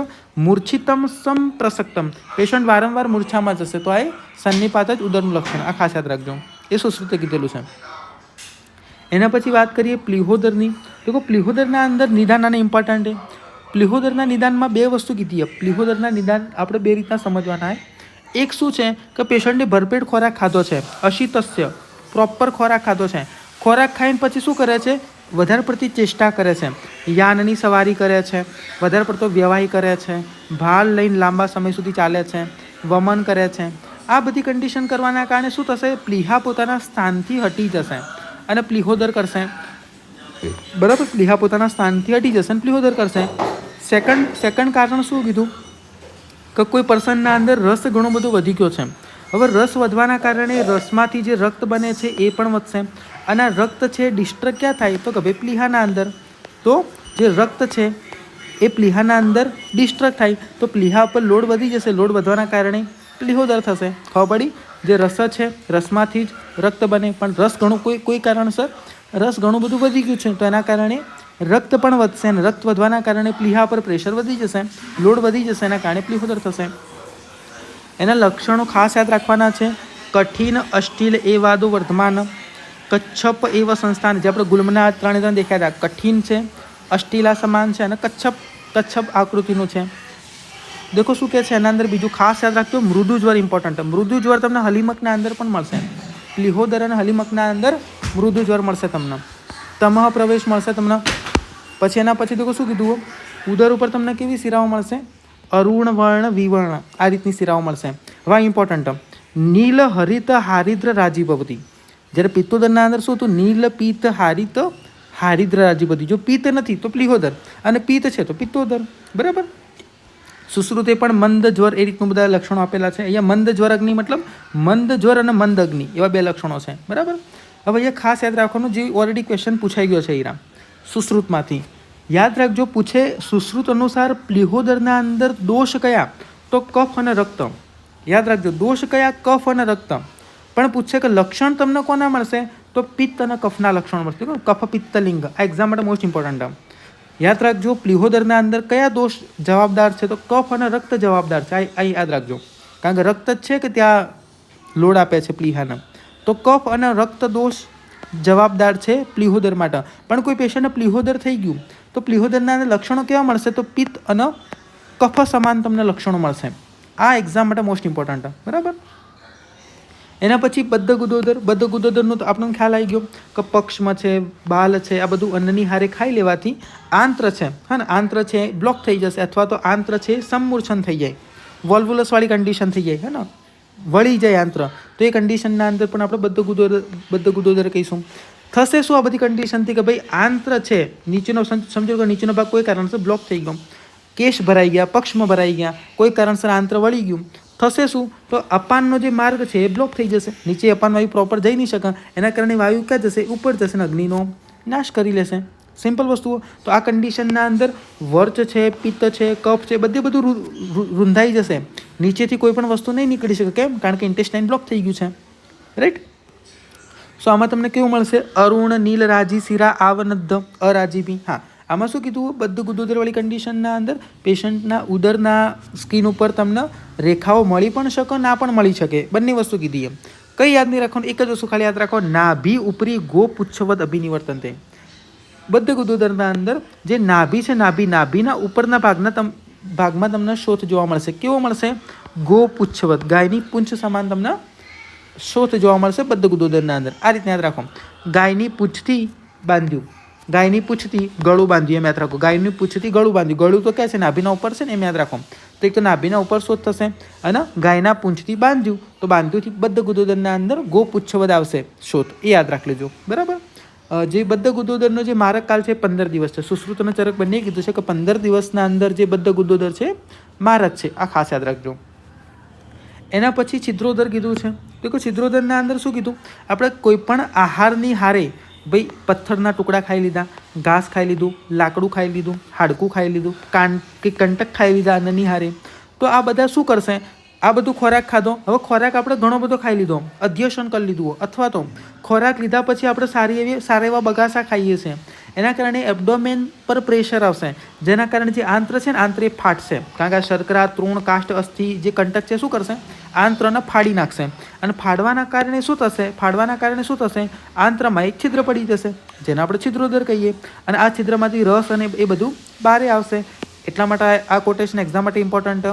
મૂર્છિતમ સંપ્રસક્તમ, પેશન્ટ વારંવાર મૂર્છામાં જશે તો આ સન્નિપાત જ ઉદરનું લક્ષણ. આ ખાસ યાદ રાખજો, એ સુશ્રુતે કીધેલું છે. એના પછી વાત કરીએ પ્લિહોદરની. देखो પ્લિહોદરના અંદર નિદાન આને ઇમ્પોર્ટન્ટ છે. પ્લિહોદરના નિદાનમાં બે વસ્તુ કીધી. પ્લિહોદરના નિદાન આપણે બે રીતના સમજવાના છે. એક શું છે કે પેશન્ટે ભરપેટ ખોરાક ખાધો છે, અશિતસ્ય, પ્રોપર ખોરાક ખાધો છે. ખોરાક ખાઈને પછી શું કરે છે? વધારે પડતી ચેષ્ટા કરે છે, યાનની સવારી કરે છે, વધારે પડતો વ્યવહાર કરે છે, ભાર લઈને લાંબા સમય સુધી ચાલે છે, વમન કરે છે. આ બધી કન્ડિશન કરવાના કારણે શું થશે? પ્લીહા પોતાના સ્થાનથી હટી જશે અને પ્લિહોદર કરશે, બરાબર. પ્લીહા પોતાના સ્થાનથી હટી જશે અને પ્લિહોદર કરશે. સેકન્ડ કારણ શું કીધું? કે કોઈ પર્સનના અંદર રસ ઘણો બધો વધી ગયો છે. હવે રસ વધવાના કારણે રસમાંથી જે રક્ત બને છે એ પણ વધશે અને આ રક્ત છે ડિસ્ટ્રક્ટ ક્યાં થાય? તો કે ભાઈ પ્લીહાના અંદર. તો જે રક્ત છે એ પ્લીહાના અંદર ડિસ્ટ્રક્ટ થાય તો પ્લીહા ઉપર લોડ વધી જશે. લોડ વધવાના કારણે પ્લિહોદર થશે. ખબર પડી? જે રસ છે રસમાંથી જ રક્ત બને, પણ રસ ઘણું કોઈ કારણસર રસ ઘણું બધું વધી ગયું છે તો એના કારણે રક્ત પણ વધશે અને રક્ત વધવાના કારણે પ્લીહા પર પ્રેશર વધી જશે, લોડ વધી જશે, એના કારણે પ્લિહોદર થશે. એના લક્ષણો ખાસ યાદ રાખવાના છે. કઠિન અષ્ટિલ એ વાદો વર્ધમાન, કચ્છપ એવ સંસ્થાન. જે આપણે ગુલ્મના ત્રણે દેખાયા હતા. કઠિન છે, અષ્ટિલા સમાન છે અને કચ્છપ આકૃતિનું છે. દેખો શું કહે છે એના અંદર બીજું ખાસ યાદ રાખજો, મૃદુ જ્વર ઇમ્પોર્ટન્ટ. મૃદુ જ્વર તમને હલીમકના અંદર પણ મળશે. પ્લિહોદર અને હલીમકના અંદર મૃદુ જ્વર મળશે તમને. તમહ પ્રવેશ મળશે તમને. પછી એના પછી દેખો શું કીધું? ઉદર ઉપર તમને કેવી શિરાઓ મળશે? અરુણ વર્ણ, વિવર્ણ, આ રીતની શિરાઓ મળશે. હવે ઇમ્પોર્ટન્ટ, નીલ હરિત હારિદ્ર રાજીભવતી. જ્યારે પિત્તોદરના અંદર શું હતું? નીલ પિત્ત હારિત હારિદ્ર રાજીભવતી. જો પિત્ત નથી તો પ્લિહોદર અને પિત્ત છે તો પિત્તોદર, બરાબર. સુશ્રુતે પણ મંદ જ્વર એ રીતનું બધા લક્ષણો આપેલા છે. અહીંયા મંદ જ્વર અગ્નિ મતલબ મંદ જ્વર અને મંદ અગ્નિ એવા બે લક્ષણો છે, બરાબર. હવે અહીંયા ખાસ યાદ રાખવાનું, જે ઓલરેડી ક્વેશ્ચન પૂછાઈ ગયો છે હીરા સુશ્રુતમાંથી. યાદ રાખજો, પૂછે સુશ્રુત અનુસાર પ્લિહોદરના અંદર દોષ કયા? તો કફ અને રક્ત. યાદ રાખજો, દોષ કયા? કફ અને રક્ત. પણ પૂછે કે લક્ષણ તમને કોના મળશે? તો પિત્ત અને કફના લક્ષણો મળશે. કફ પિત્તલિંગ, આ એક્ઝામ માટે મોસ્ટ ઇમ્પોર્ટન્ટ. યાદ રાખજો, પ્લિહોદરના અંદર કયા દોષ જવાબદાર છે? તો કફ અને રક્ત જવાબદાર છે. આ યાદ રાખજો, કારણ કે રક્ત જ છે કે ત્યાં લોડ આપે છે પ્લીહાને. તો કફ અને રક્ત દોષ જવાબદાર છે પ્લિહોદર માટે. પણ કોઈ પેશન્ટને પ્લિહોદર થઈ ગયું તો પ્લિહોદરના લક્ષણો કેવા મળશે? તો પિત્ત અને કફ સમાન તમને લક્ષણો મળશે. આ એક્ઝામ માટે મોસ્ટ ઇમ્પોર્ટન્ટ, બરાબર. એના પછી બદ્ધગુદોદરનો તો આપણને ખ્યાલ આવી ગયો કે પક્ષમાં છે, બાલ છે, આ બધું અન્નની હારે ખાઈ લેવાથી આંત્ર છે, હા ને, આંત્ર છે બ્લોક થઈ જશે, અથવા તો આંત્ર છે સમમૂર્છન થઈ જાય, વોલ્વુલસવાળી કન્ડિશન થઈ જાય, હે ને, વળી જાય આંત્ર. તો એ કન્ડિશનના અંદર પણ આપણે બદ્ધગુદોદર કહીશું. થશે શું આ બધી કન્ડિશનથી? કે ભાઈ આંત્ર છે નીચેનો, સમજો કે નીચેનો ભાગ કોઈ કારણસર બ્લોક થઈ ગયો, કેશ ભરાઈ ગયા, પક્ષમાં ભરાઈ ગયા, કોઈ કારણસર આંત્ર વળી ગયું, થશે શું? તો અપાનનો જે માર્ગ છે એ બ્લોક થઈ જશે. નીચે અપાન વાયુ પ્રોપર જઈ નહીં શકે, એના કારણે વાયુ ક્યાં જશે? ઉપર જશે ને અગ્નિનો નાશ કરી લેશે. સિમ્પલ વસ્તુઓ. તો આ કન્ડિશનના અંદર વર્ચ છે, પિત્ત છે, કફ છે, બધું રૂંધાઈ જશે. નીચેથી કોઈ પણ વસ્તુ નહીં નીકળી શકે. કેમ? કારણ કે ઇન્ટેસ્ટાઇન બ્લોક થઈ ગયું છે, રાઈટ. સો આમાં તમને કેવું મળશે? અરુણ, નીલ, રાજી, શિરા, આવનદ્ધ, અરાજીબી. હા, આમાં શું કીધું? બદ્ધગુદોદરવાળી કન્ડિશનના અંદર પેશન્ટના ઉદરના સ્કિન ઉપર તમને રેખાઓ મળી પણ શકે, ના પણ મળી શકે, બંને વસ્તુ કીધી. એમ કઈ યાદ નહીં રાખવાનું? એક જ વસ્તુ ખાલી યાદ રાખો, નાભી ઉપરી ગો પુચ્છવદ અભિનિવર્તન તે. બદ્ધગુદોદરના અંદર જે નાભી છે, નાભીના ઉપરના ભાગમાં તમને શોથ જોવા મળશે. કેવો મળશે? ગો પુચ્છવદ, ગાયની પૂંછ સમાન તમને શોથ જોવા મળશે બદ્ધગુદોદરના અંદર. આ રીતના યાદ રાખો. ગાયની પૂંછથી બાંધ્યું, ગાયની પૂંછથી ગળું બાંધ્યું, એમ યાદ રાખો. ગાયની પૂંછથી ગળું બાંધ્યું. ગળું તો ક્યાં છે? નાભીના ઉપર છે ને, એમ યાદ રાખો. તો એક તો નાભીના ઉપર શોધ થશે, અને ગાયના પૂંછથી બાંધ્યું, તો બાંધ્યુંથી બદ્ધગુદોદરના અંદર ગો પુચ્છવદ આવશે શોધ. એ યાદ રાખી લેજો, બરાબર. જે બદ્ધગુદોદરનો જે મારક કાળ છે 15 દિવસ છે. સુશ્રુત અને ચરક બંને કીધું છે કે 15 દિવસના અંદર જે બદ્ધગુદોદર છે મારક છે. આ ખાસ યાદ રાખજો. એના પછી છિદ્રોદર કીધું છે. તો કે છિદ્રોદરના અંદર શું કીધું? આપણે કોઈ પણ આહારની હારે, ભાઈ પથ્થરના ટુકડા ખાઈ લીધા, ઘાસ ખાઈ લીધું, લાકડું ખાઈ લીધું, હાડકું ખાઈ લીધું, કંટક ખાઈ લીધા અન્નની હારે, તો આ બધા શું કરશે? આ બધું ખોરાક ખાધો. હવે ખોરાક આપણે ઘણો બધો ખાઈ લીધો, અધ્યસન કરી લીધું, અથવા તો ખોરાક લીધા પછી આપણે સારા એવા બગાસા ખાઈએ છીએ, એના કારણે એબ્ડોમેન પર પ્રેશર આવશે, જેના કારણે જે આંત્ર છે ને, આંત્ર એ ફાટશે. કારણ કે આ શર્કરા, તૃણ, કાષ્ઠ, અસ્થિ જે કંટક છે શું કરશે? આંત્રને ફાડી નાખશે. અને ફાડવાના કારણે શું થશે? આંત્રમાં એક છિદ્ર પડી જશે, જેને આપણે છિદ્રોદર કહીએ. અને આ છિદ્રમાંથી રસ અને એ બધું બહાર આવશે. એટલા માટે આ કોટેશન એક્ઝામ માટે ઇમ્પોર્ટન્ટ.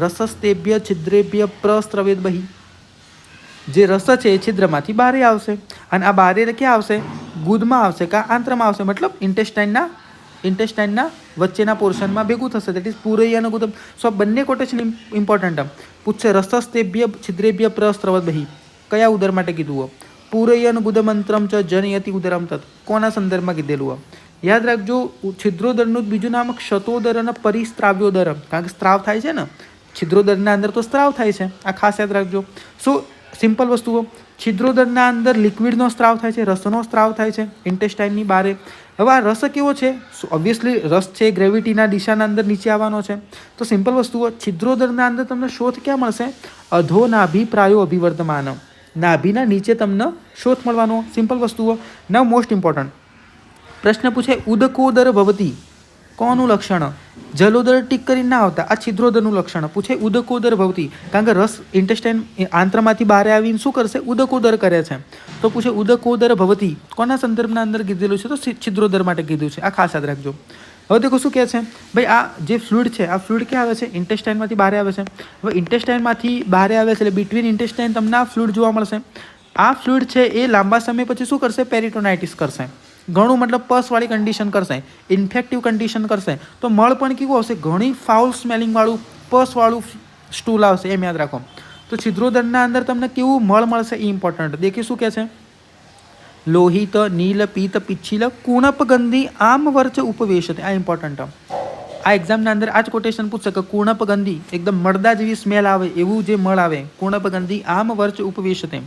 રસસ્તેભ્ય છિદ્રેભ્ય પ્રસ્રવેદ બહિ. જે રસ છે એ છિદ્રમાંથી બહાર આવશે, અને આ બહાર ક્યાં આવશે? ગુદમાં આવશે, કા આંત્રમાં આવશે, મતલબ ઇન્ટેસ્ટાઇનના વચ્ચેના પોર્શનમાં ભેગું થશે. દેટ ઇઝ પૂરૈય અને ગુદમ. સો બંને કોટેશન ઇમ્પોર્ટન્ટ. પૂછશે રસસ્તેભ્ય છિદ્રેભ્ય પ્રસ્રવદ બહિ. કયા ઉદર માટે કીધું? પૂરૈય અને ગુદમંત્રમ ચ જનયતિ ઉદરમ તત. કોના સંદર્ભમાં કીધેલું? યાદ રાખજો. છિદ્રોદરનું બીજું નામ ક્ષતોદર અને પરિસ્ત્રાવ્યોદર. કારણ કે સ્ત્રાવ થાય છે ને, છિદ્રોદરના અંદર તો સ્ત્રાવ થાય છે. આ ખાસ યાદ રાખજો. શું સિમ્પલ વસ્તુઓ. છિદ્રોદરના અંદર લિક્વિડનો સ્ત્રાવ થાય છે, રસનો સ્ત્રાવ થાય છે ઇન્ટેસ્ટાઇનની બારે. હવે આ રસ કેવો છે? ઓબ્વિયસલી રસ છે ગ્રેવિટીના દિશાના અંદર નીચે આવવાનો છે. તો સિમ્પલ વસ્તુઓ. છિદ્રોદરના અંદર તમને શોથ ક્યાં મળશે? અધો નાભી પ્રાયો અભિવર્તમાન. નાભીના નીચે તમને શોથ મળવાનો. સિમ્પલ વસ્તુઓ. નાવ મોસ્ટ ઇમ્પોર્ટન્ટ પ્રશ્ન પૂછે, ઉદકોદર ભવતી. કોનું લક્ષણ? જલોદર ટીક કરીને ના આવતા, આ છિદ્રોદરનું લક્ષણ પૂછે. ઉદકોદર ભવતી, કારણ કે રસ ઇન્ટેસ્ટાઇન આંત્રમાંથી બહાર આવીને શું કરશે? ઉદકોદર કરે છે. તો પૂછે ઉદકોદર ભવતી કોના સંદર્ભના અંદર કીધેલું છે? તો છિદ્રોદર માટે કીધું છે. આ ખાસ યાદ રાખજો. હવે દેખો શું કહે છે ભાઈ, આ જે ફ્લુઇડ છે, આ ફ્લુઇડ ક્યાં આવે છે? ઇન્ટેસ્ટાઇનમાંથી બહાર આવે છે. હવે ઇન્ટેસ્ટાઇનમાંથી બહાર આવે છે એટલે બિટવીન ઇન્ટેસ્ટાઇન તમને આ ફ્લુઇડ જોવા મળશે. આ ફ્લુઇડ છે એ લાંબા સમય પછી શું કરશે? પેરિટોનાઇટિસ કરશે. ઘણું મતલબ પસવાળી કન્ડિશન કરશે, ઇન્ફેક્ટિવ કન્ડિશન કરશે. તો મળ પણ કેવું આવશે? ઘણી ફાઉલ સ્મેલિંગવાળું પસવાળું સ્ટૂલ આવશે, એમ યાદ રાખો. તો છિદ્રોદરના અંદર તમને કેવું મળ મળશે? એ ઇમ્પોર્ટન્ટ. દેખી શું કહે છે? લોહિત, નીલ, પિત્ત, પિચ્છિલ, કુણપગંધી આમ વર્ચ ઉપવેશતે. આ ઇમ્પોર્ટન્ટ. આ એક્ઝામના અંદર આ જ કોટેશન પૂછશે કે કુણપગંધી એકદમ મળદા જેવી સ્મેલ આવે એવું જે મળ આવે, કુણપગંધી આમ વર્ચ ઉપવેશતે.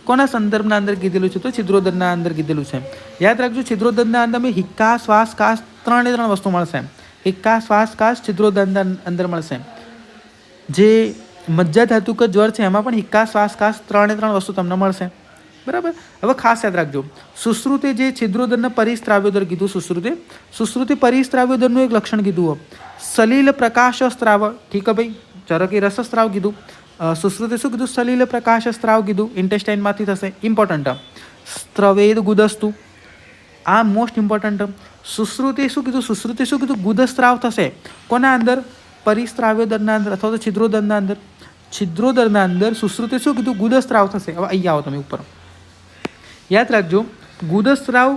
કોના સંદર્ભના અંદર કીધેલું છે? તો છિદ્રોદરના અંદર કીધેલું છે. યાદ રાખજો. છિદ્રોદરના અંદર મેં હિક્કા, શ્વાસ, કાશ 3 વસ્તુ મળશે. હિક્કા, શ્વાસ, કાશ છિદ્રોદરના અંદર મળશે. જે મજ્જા ધાતુક જ્વર છે એમાં પણ હિક્કા, શ્વાસ, કાશ 3 વસ્તુ તમને મળશે, બરાબર. હવે ખાસ યાદ રાખજો. સુશ્રુતે જે છિદ્રોદરના પરિસ્ત્રાવ્યોદર કીધું, સુશ્રુતે પરિસ્ત્રાવ્યોદરનું એક લક્ષણ કીધું. સલીલ પ્રકાશ સ્ત્રાવ. ઠીક હે ભાઈ. ચરકે રસ સ્ત્રાવ કીધું. સુશ્રુતે શું કીધું? સલીલ પ્રકાશ સ્ત્રાવ કીધું. ઇન્ટેસ્ટાઇનમાંથી થશે. ઇમ્પોર્ટન્ટ. સ્ત્રવેદ ગુદસ્તુ. આ મોસ્ટ ઇમ્પોર્ટન્ટ. સુશ્રુતિ શું કીધું? સુશ્રુતિ શું કીધું? ગુદસ્ત્રાવ થશે કોના અંદર? પરિસ્ત્રાવ્યોદરના અંદર અથવા તો છિદ્રોદરના અંદર. છિદ્રોદરના અંદર સુશ્રુતિ શું કીધું? ગુદસ્ત્રાવ થશે. હવે અહીંયા આવો તમે ઉપર, યાદ રાખજો. ગુદસ્ત્રાવ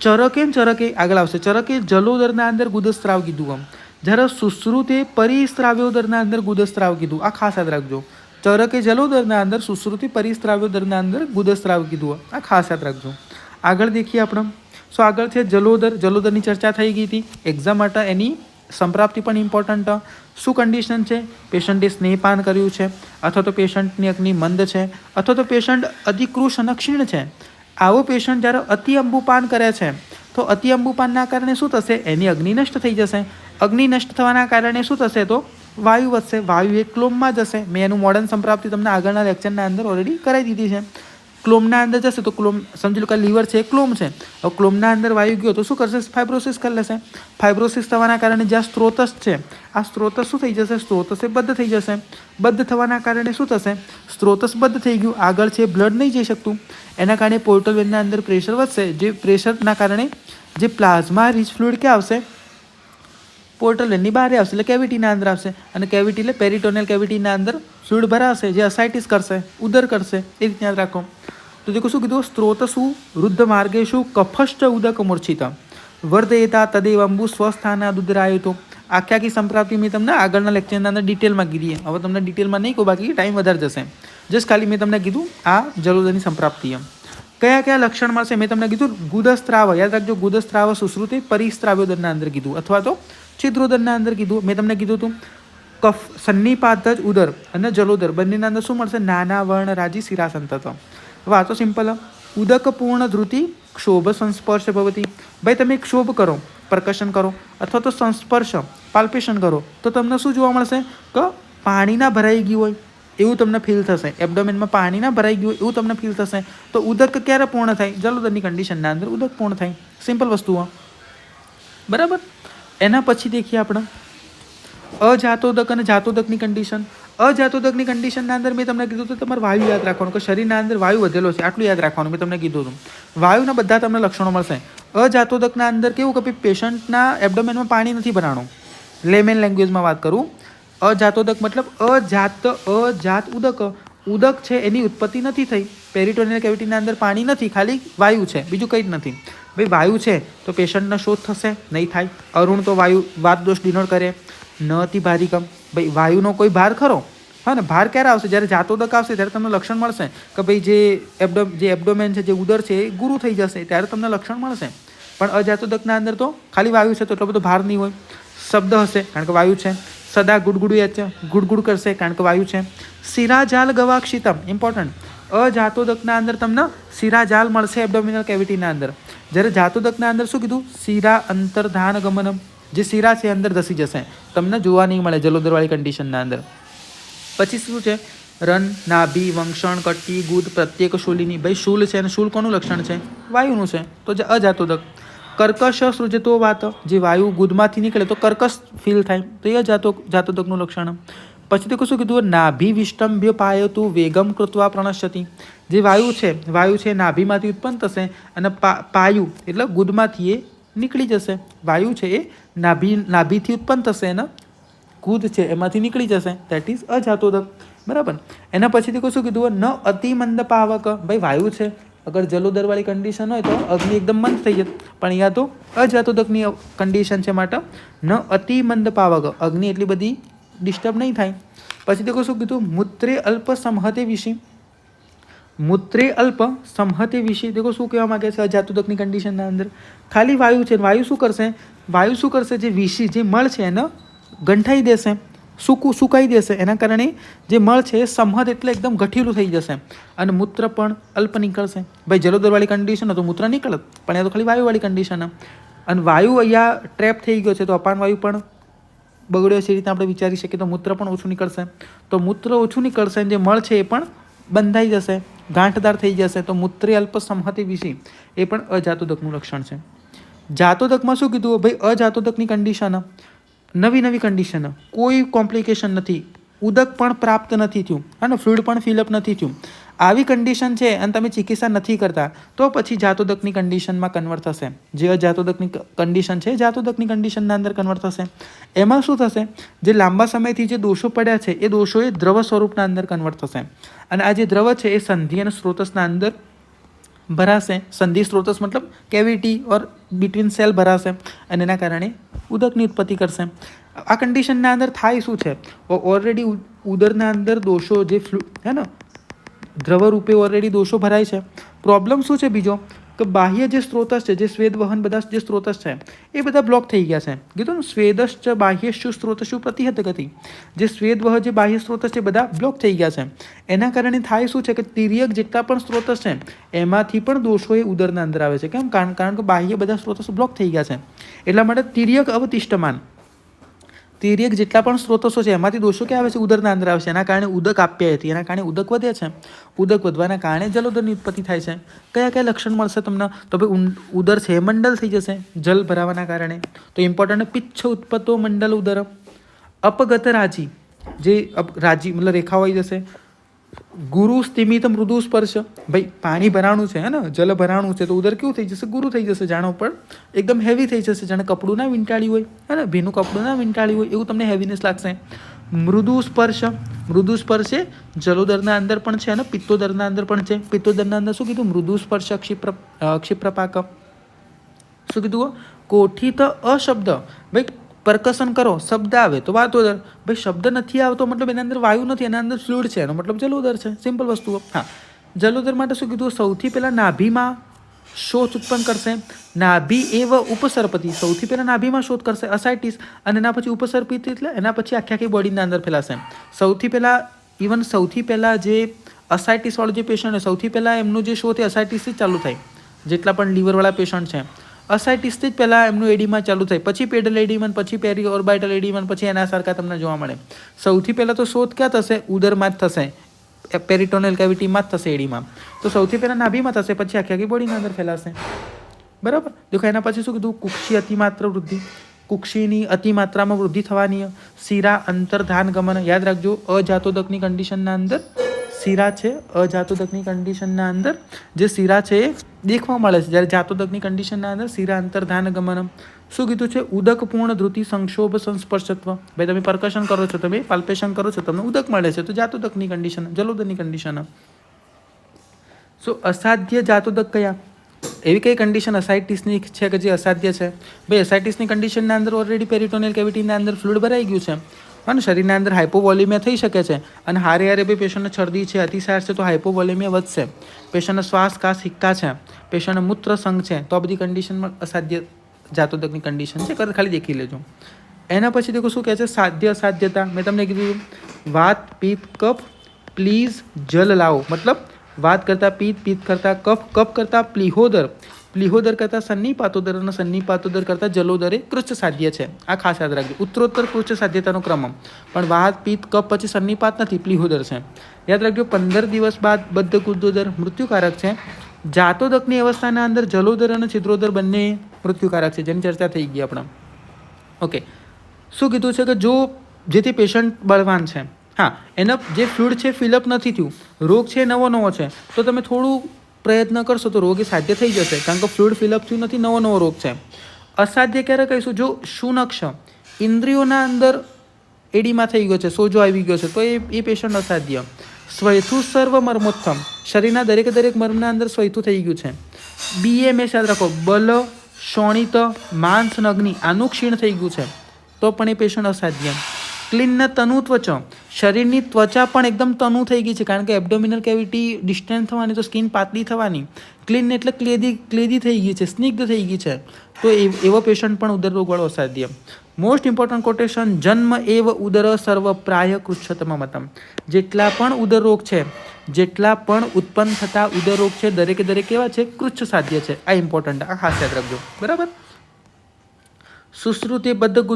ચરકે ને ચરકે આગળ આવશે. ચરકે જલોદરના અંદર ગુદસ્ત્રાવ કીધું આમ, જ્યારે સુશ્રુતે પરિસ્ત્રાવ્યોદરના અંદર ગુદસ્ત્રાવ કીધું. આ ખાસ યાદ રાખજો. ચરકે જલોદરના અંદર, સુશ્રુતિ પરિસ્ત્રાવ્યોદરના અંદર ગુદસ્ત્રાવ કીધું. આ ખાસ યાદ રાખજો. આગળ દેખીએ આપણે. સો આગળ છે જલોદર. જલોદરની ચર્ચા થઈ ગઈ હતી એક્ઝામ માટે. એની સંપ્રાપ્તિ પણ ઇમ્પોર્ટન્ટ. શું કન્ડિશન છે? પેશન્ટે સ્નેહપાન કર્યું છે, અથવા તો પેશન્ટની અગ્નિ મંદ છે, અથવા તો પેશન્ટ અધિકૃશ અને ક્ષીણ છે. આવો પેશન્ટ જ્યારે અતિ અંબુપાન કરે છે તો અતિ અંબુપાનના કારણે શું થશે? એની અગ્નિ નષ્ટ થઈ જશે. અગ્નિ નષ્ટ થવાના કારણે શું થશે? તો વાયુ વધશે. વાયુ એ ક્લોમમાં જશે. મેં એનું મોડર્ન સંપ્રાપ્તિ તમને આગળના લેક્ચરના અંદર ઓલરેડી કરાવી દીધી છે. ક્લોમના અંદર જશે તો ક્લોમ સમજી લો કે લીવર છે એ ક્લોમ છે. હવે ક્લોમના અંદર વાયુ ગયો તો શું કરશે? ફાઇબ્રોસિસ કરી લેશે. ફાઇબ્રોસિસ થવાના કારણે જ્યાં સ્ત્રોતસ છે, આ સ્ત્રોતસ શું થઈ જશે? સ્ત્રોતસ એ બંધ થઈ જશે. બંધ થવાના કારણે શું થશે? સ્ત્રોતસ બંધ થઈ ગયું. આગળ છે બ્લડ નહીં જઈ શકતું. એના કારણે પોર્ટલ વેનના અંદર પ્રેશર વધશે. જે પ્રેશરના કારણે જે પ્લાઝમા રીચ ફ્લુઇડ ક્યાં આવશે? પોર્ટલ વેનની બહાર આવશે, એટલે કેવિટીના અંદર આવશે. અને કેવિટી એટલે પેરિટોનિયલ કેવિટીના અંદર ફ્લુઇડ ભરાશે, જે અસાઇટિસ કરશે, ઉદર કરશે. એ રીતે યાદ રાખો. તો દેખો શું કીધું? સ્ત્રોતસુ વૃદ્ધ માર્ગેશુ કફશ્ચ ઉદક મૂર્છિત વર્ધયતા તદેવ અંબુ સ્વસ્થાના દુદરાયુતો. આખી સંપ્રાપ્તિ મેં તમને આગળના લેક્ચરના અંદર ડિટેલમાં કીધી. હવે તમને ડિટેલમાં નહીં કહું, બાકી ટાઈમ વધારે જશે. જસ્ટ ખાલી મેં તમને કીધું આ જલોદરની સંપ્રાપ્તિ. કયા કયા લક્ષણ મળશે મેં તમને કીધું? ગુદસ્ત્રાવ. યાદ રાખજો, ગુદસ્ત્રાવ સુશ્રુતિ પરિસ્ત્રાવ્યોદરના અંદર કીધું, અથવા તો છિદ્રોદરના અંદર કીધું. મેં તમને કીધું હતું કફ સન્નિપાત જ ઉદર અને જલોદર બંનેના અંદર શું મળશે? નાના વર્ણ રાજી શિરાસંતત્વ. હવે તો સિમ્પલ. ઉદક પૂર્ણ ધૃતિ ક્ષોભ સંસ્પર્શ ભવતી. ભાઈ તમે ક્ષોભ કરો, પરકશન કરો, અથવા તો સંસ્પર્શ પાલ્પેશન કરો તો તમને શું જોવા મળશે? કે પાણીના ભરાઈ ગયું હોય એવું તમને ફીલ થશે. એબડોમેનમાં પાણીના ભરાઈ ગયું એવું તમને ફીલ થશે. તો ઉદક ક્યારે પૂર્ણ થાય? જલોદરની કન્ડિશનના અંદર ઉદક પૂર્ણ થાય. સિમ્પલ વસ્તુઓ, બરાબર. એના પછી દેખીએ આપણે અજાતોદક અને જાતોદકની કન્ડિશન. અજાતોદકની કન્ડિશનના અંદર મેં તમને કીધું હતું તમારે વાયુ યાદ રાખવાનું, કે શરીરના અંદર વાયુ વધેલો છે આટલું યાદ રાખવાનું. મેં તમને કીધું હતું વાયુના બધા તમને લક્ષણો મળશે. અજાતોદકના અંદર કેવું કે પેશન્ટના એબડોમેનમાં પાણી નથી ભરાણું. લેમેન લેંગ્વેજમાં વાત કરું, અજાતોદક મતલબ અજાત ઉદક. ઉદક છે એની ઉત્પત્તિ નથી થઈ. પેરિટોનિયલ કેવિટીના અંદર પાણી નથી, ખાલી વાયુ છે, બીજું કંઈ જ નથી. ભાઈ વાયુ છે તો પેશન્ટનો શોધ થશે? નહીં થાય. અરુણ તો વાયુ વાત દોષ ડિનોટ કરે. ન અતિ ભારિકમ. ભાઈ વાયુનો કોઈ ભાર ખરો? હા ને. ભાર ક્યારે આવશે? જ્યારે જાતોદક આવશે ત્યારે તમને લક્ષણ મળશે કે ભાઈ જે એબડોમેન છે, જે ઉદર છે એ ગુરુ થઈ જશે, ત્યારે તમને લક્ષણ મળશે. પણ અજાતોદકના અંદર તો ખાલી વાયુ છે તો એટલો બધો ભાર નહીં હોય. શબ્દ હશે કારણ કે વાયુ છે. સદા ગુડગુડિયા છે, ગુડગુડ કરશે કારણ કે વાયુ છે. શિરાજાલ ગવાક્ષિતમ ઇમ્પોર્ટન્ટ. અજાતોદકના અંદર તમને શિરાજાલ મળશે એબડોમિનલ કેવિટીના અંદર. જ્યારે જાતોદકના અંદર શું કીધું? શિરા અંતર્ધાન ગમનમ. જે શિરા છે અંદર ધસી જશે, તમને જોવા નહીં મળે જલોદરવાળી કન્ડિશનના અંદર. પછી શું છે? રન, નાભી, વંક્ષણ, કટ્ટી, ગુદ, પ્રત્યેક શૂલિની. ભાઈ શૂલ છે અને શૂલ કોનું લક્ષણ છે? વાયુનું છે, તો અજાતોદક. કર્કશ સૃજતો વાત. જે વાયુ ગુદમાંથી નીકળે તો કર્કશ ફીલ થાય, તો એ જાતોદકનું લક્ષણ. પછી તો શું કીધું? નાભી વિષ્ટંભ્ય પાયતું વેગમ કૃત્વા પ્રણશ્યતિ. જે વાયુ છે નાભીમાંથી ઉત્પન્ન થશે અને પાયુ એટલે ગુદમાંથી એ નીકળી જશે. વાયુ છે એ નાભીથી ઉત્પન્ન થશે અને ગુદ છે એમાંથી નીકળી જશે. દેટ ઇઝ અજાતોદક. બરાબર. એના પછીથી શું કીધું? ન અતિ મંદ પાવક. ભાઈ વાયુ છે, અગર જલોદરવાળી કન્ડિશન હોય તો અગ્નિ એકદમ મંદ થઈ જશે, પણ અહીંયા તો અજાતોદકની કન્ડિશન છે માટે ન અતિ મંદ પાવક. અગ્નિ એટલી બધી ડિસ્ટર્બ નહીં થાય. પછી દેખો શું કીધું? મૂત્રે અલ્પ સમહતે વિષી. મૂત્રે અલ્પ સમહતે વિષી. દેખો શું કહેવા માંગે છે? અજાતોદકની કન્ડિશનના અંદર ખાલી વાયુ છે. વાયુ શું કરશે? જે વિષી જે મળ છે એને ગંઠાઈ દેશે, સુકાઈ દેશે. એના કારણે જે મળ છે એ સમહત એટલે એકદમ ગઠીલું થઈ જશે અને મૂત્ર પણ અલ્પ નીકળશે. ભાઈ જલોદરવાળી કન્ડિશન તો મૂત્ર નીકળત, પણ એ તો ખાલી વાયુવાળી કન્ડિશન. અને વાયુ અહીંયા ટ્રેપ થઈ ગયો છે તો અપાન વાયુ પણ બગડ્યો છે. એ રીતે આપણે વિચારી શકીએ તો મૂત્ર પણ ઓછું નીકળશે. તો મૂત્ર ઓછું નીકળશે અને જે મળ છે એ પણ બંધાઈ જશે, ગાંઠદાર થઈ જશે. તો મૂત્રે અલ્પ સમહતે વિષી એ પણ અજાતોદકનું લક્ષણ છે. જાતોદકમાં શું કીધું? ભાઈ અજાતોદકની કન્ડિશન નવી કન્ડિશન, કોઈ કોમ્પ્લિકેશન નથી, ઉદક પણ પ્રાપ્ત નથી થયું અને ફ્લુઇડ પણ ફિલઅપ નથી થયું. આવી કન્ડિશન છે અને તમે ચિકિત્સા નથી કરતા તો પછી જાતોદકની કન્ડિશનમાં કન્વર્ટ થશે. જે અજાતોદકની કન્ડિશન છે જાતોદકની કન્ડિશનના અંદર કન્વર્ટ થશે. એમાં શું થશે, જે લાંબા સમયથી જે દોષો પડ્યા છે એ દોષો એ દ્રવ સ્વરૂપના અંદર કન્વર્ટ થશે અને આ જે દ્રવ છે એ સંધિ અને સ્ત્રોતસના અંદર ભરાશે. સંધિ સ્ત્રોતસ મતલબ કેવિટી ઓર બિટવીન સેલ ભરાશે અને એના કારણે ઉદકની ઉત્પત્તિ કરશે. આ કન્ડિશનના અંદર થાય શું છે, ઓલરેડી ઉદરના અંદર દોષો જે હે ને દ્રવ રૂપે ઓલરેડી દોષો ભરાય છે. પ્રોબ્લેમ શું છે બીજો કે બાહ્ય જે સ્ત્રોતસ છે, જે સ્વેદ વહન બધા જે સ્ત્રોતસ છે એ બધા બ્લોક થઈ ગયા છે. કીધું ને સ્વેદશ્ચ બાહ્યશ્ચુ સ્ત્રોતશ્ચુ પ્રતિહત ગતિ, જે સ્વેદ વહ જે બાહ્ય સ્ત્રોતસ છે બધા બ્લોક થઈ ગયા છે. એના કારણે થાય શું છે કે તિર્યક જેટલા પણ સ્ત્રોતસ છે એમાંથી પણ દોષો એ ઉદરના અંદર આવે છે. કેમ? કારણ કે બાહ્ય બધા સ્ત્રોતસ બ્લોક થઈ ગયા છે. એટલા માટે તિર્યક અવતિષ્ઠમાન, તિર્યક જેટલા પણ સ્ત્રોતસો છે એમાંથી દોષો ક્યાં આવે છે, ઉદરના અંદર આવે છે. એના કારણે ઉદક આપ્યાય હતી, એના કારણે ઉદક વધે છે. ઉદક વધવાના કારણે જલોદરની ઉત્પત્તિ થાય છે. કયા કયા લક્ષણ મળશે તમને, તો ભાઈ ઉદર છે એ મંડલ થઈ જશે જલ ભરાવાના કારણે. તો ઇમ્પોર્ટન્ટ પિચ્છ ઉત્પત્તો મંડલ ઉદર. અપગત રાજી, જે રાજી મતલબ રેખા હોઈ જશે. ગુરુ સ્થિમિત મૃદુ સ્પર્શ, ભાઈ પાણી ભરાણું છે હે ને, જલ ભરાણું છે તો ઉદર કેવું થઈ જશે, ગુરુ થઈ જશે. જાણો પણ એકદમ હેવી થઈ જશે, જાણે કપડું ના વીંટાળ્યું હોય હે ને, ભીનું કપડું ના વીંટાળ્યું હોય એવું તમને હેવીનેસ લાગશે. મૃદુ સ્પર્શ, મૃદુ સ્પર્શ એ જલોદરના અંદર પણ છે અને પિત્તોદરના અંદર પણ છે. પિત્તોદરના અંદર શું કીધું, મૃદુ સ્પર્શ ક્ષિપ્રપાક. શું કીધું, કોઠિત અશબ્દ, ભાઈ પરકશન કરો શબ્દ આવે તો વાતોદર. ભાઈ શબ્દ નથી આવતો મતલબ એના અંદર વાયુ નથી, એના અંદર ફ્લુઇડ છે, એનો મતલબ જલોદર છે. સિમ્પલ વસ્તુઓ. હા, જલોદર માટે શું કીધું, સૌથી પહેલાં નાભીમાં શોથ ઉત્પન્ન કરશે. નાભી એવ ઉપસર્પતિ, સૌથી પહેલાં નાભીમાં શોધ કરશે અસાઇટિસ, અને એના પછી ઉપસર્પિત એટલે એના પછી આખી આખી બોડીના અંદર ફેલાશે. સૌથી પહેલાં સૌથી પહેલાં જે અસાઇટિસવાળો જે પેશન્ટ હોય સૌથી પહેલાં એમનું જે શોધ એ અસાઇટિસથી ચાલુ થાય. જેટલા પણ લીવરવાળા પેશન્ટ છે અસાઇટિસથી જ પહેલાં એમનું એડીમાં ચાલુ થાય, પછી પેડલ એડીમન, પછી પેરી ઓર્બાઇટલ એડીમન, પછી એના સરખા તમને જોવા મળે. સૌથી પહેલાં તો શોધ ક્યાં થશે, ઉદરમાં જ થશે, પેરિટોનલ કેવિટીમાં જ થશે, એડીમાં. તો સૌથી પહેલાં નાભીમાં થશે, પછી આખી આખી બોડીના અંદર ફેલાશે. બરાબર. દેખો એના પછી શું કીધું, કુક્ષી અતિમાત્ર વૃદ્ધિ, કુક્ષીની અતિમાત્રામાં વૃદ્ધિ થવાની. શિરા અંતર્ધાન ગમન, યાદ રાખજો અજાતોદકની કન્ડિશનના અંદર શિરા છે, અજાતોદકની કન્ડિશનના અંદર જે શિરા છે એ દેખવા મળે છે, જ્યારે જાતોદકની કન્ડિશનના અંદર શિરા અંતર્ધાન ગમન. શું કીધું છે, ઉદક પૂર્ણ ધૃતિ સંક્ષોભ સંસ્પર્શત્વ. ભાઈ તમે પરકશન કરો છો, તમે પાલ્પેશન કરો છો, તમને ઉદક મળે છે તો જાતોદકની કન્ડિશન, જલોદરની કન્ડિશન. સો અસાધ્ય જાતોદક કયા, એવી કઈ કન્ડિશન અસાઇટિસની છે કે જે અસાધ્ય છે. ભાઈ એસાઇટિસની કન્ડિશનના અંદર ઓલરેડી પેરિટોનિયલ કેવિટીના અંદર ફ્લુઇડ ભરાઈ ગયું છે અને શરીરના અંદર હાઇપોવોલેમિયા થઈ શકે છે, અને હારે હારે ભાઈ પેશન્ટને છર્દી છે, અતિસાર છે તો હાઇપોવોલેમિયા વધશે. પેશન્ટને શ્વાસ કાસ હિક્કા છે, પેશન્ટને મૂત્ર સંઘ છે, તો આ બધી કન્ડિશનમાં અસાધ્ય જાતોદકની કન્ડિશન છે. ખાલી દેખી લેજો. એના પછી દેખો શું કહે છે, સાધ્ય અસાધ્યતા. મેં તમને કીધું વાત પિત્ત કફ પ્લીઝ જલ લાવો, મતલબ વાત કરતાં પિત્ત, પિત્ત કરતાં કફ, કફ કરતાં પ્લિહોદર, પ્લિહોદર કરતાં સન્નિપાતોદર અને સન્નિપાતોદર કરતાં જલોદર એ કૃચ્છ સાધ્ય છે. આ ખાસ યાદ રાખજો, ઉત્તરોત્તર કૃચ્છ સાધ્યતાનો ક્રમ. પણ વાત પિત્ત કફ પછી સન્નિપાત નથી, પ્લિહોદર છે. યાદ રાખજો 15 દિવસ બાદ બદ્ધ ગુદોદર મૃત્યુકારક છે. જાતોદકની અવસ્થાના અંદર જલોદર અને છિદ્રોદર બંને મૃત્યુકારક છે, જેની ચર્ચા થઈ ગઈ આપણે. ઓકે. શું કીધું છે કે જો જેથી પેશન્ટ બળવાન છે, હા એનો જે ફ્લુઇડ છે ફિલઅપ નથી થયું, રોગ છે નવો છે, તો તમે થોડું પ્રયત્ન કરશો તો રોગ એ સાધ્ય થઈ જશે, કારણ કે ફ્લુઇડ ફિલઅપ થયું નથી, નવો રોગ છે. અસાધ્ય ક્યારે કહીશું, જો શુનક્ષ ઇન્દ્રિયોના અંદર એડીમાં થઈ ગયો છે, સોજો આવી ગયો છે, તો એ પેશન્ટ અસાધ્ય. સ્વૈથુ સર્વ મર્મોત્થમ, શરીરના દરેક મર્મના અંદર સ્વૈથુ થઈ ગયું છે. BMS યાદ રાખો, બલ શોણિત માંસ નગ્નિ, આનું ક્ષીણ થઈ ગયું છે, તો પણ એ પેશન્ટ અસાધ્ય. ક્લીન તનુ ત્વચા, શરીરની ત્વચા પણ એકદમ તનુ થઈ ગઈ છે, કારણ કે એબ્ડોમિનલ કેવિટી ડિસ્ટન્સ થવાની તો સ્કિન પાતળી થવાની. ક્લીન એટલે ક્લેદી થઈ ગઈ છે, સ્નિગ્ધ થઈ ગઈ છે, તો એવો પેશન્ટ પણ ઉદર રોગવાળો અસાધ્ય. મોસ્ટ ઇમ્પોર્ટન્ટ કોટેશન, જન્મ એવ ઉદર સર્વ પ્રાય કૃચ્છતમ મતમ. જેટલા પણ ઉદર રોગ છે, જેટલા પણ ઉત્પન્ન થતા ઉદર રોગ છે, દરેકે કેવા છે, કૃચ્છ સાધ્ય છે. આ ઇમ્પોર્ટન્ટ, આ ખાસ યાદ રાખજો. બરાબર. સુશ્રુતે બદ્ધ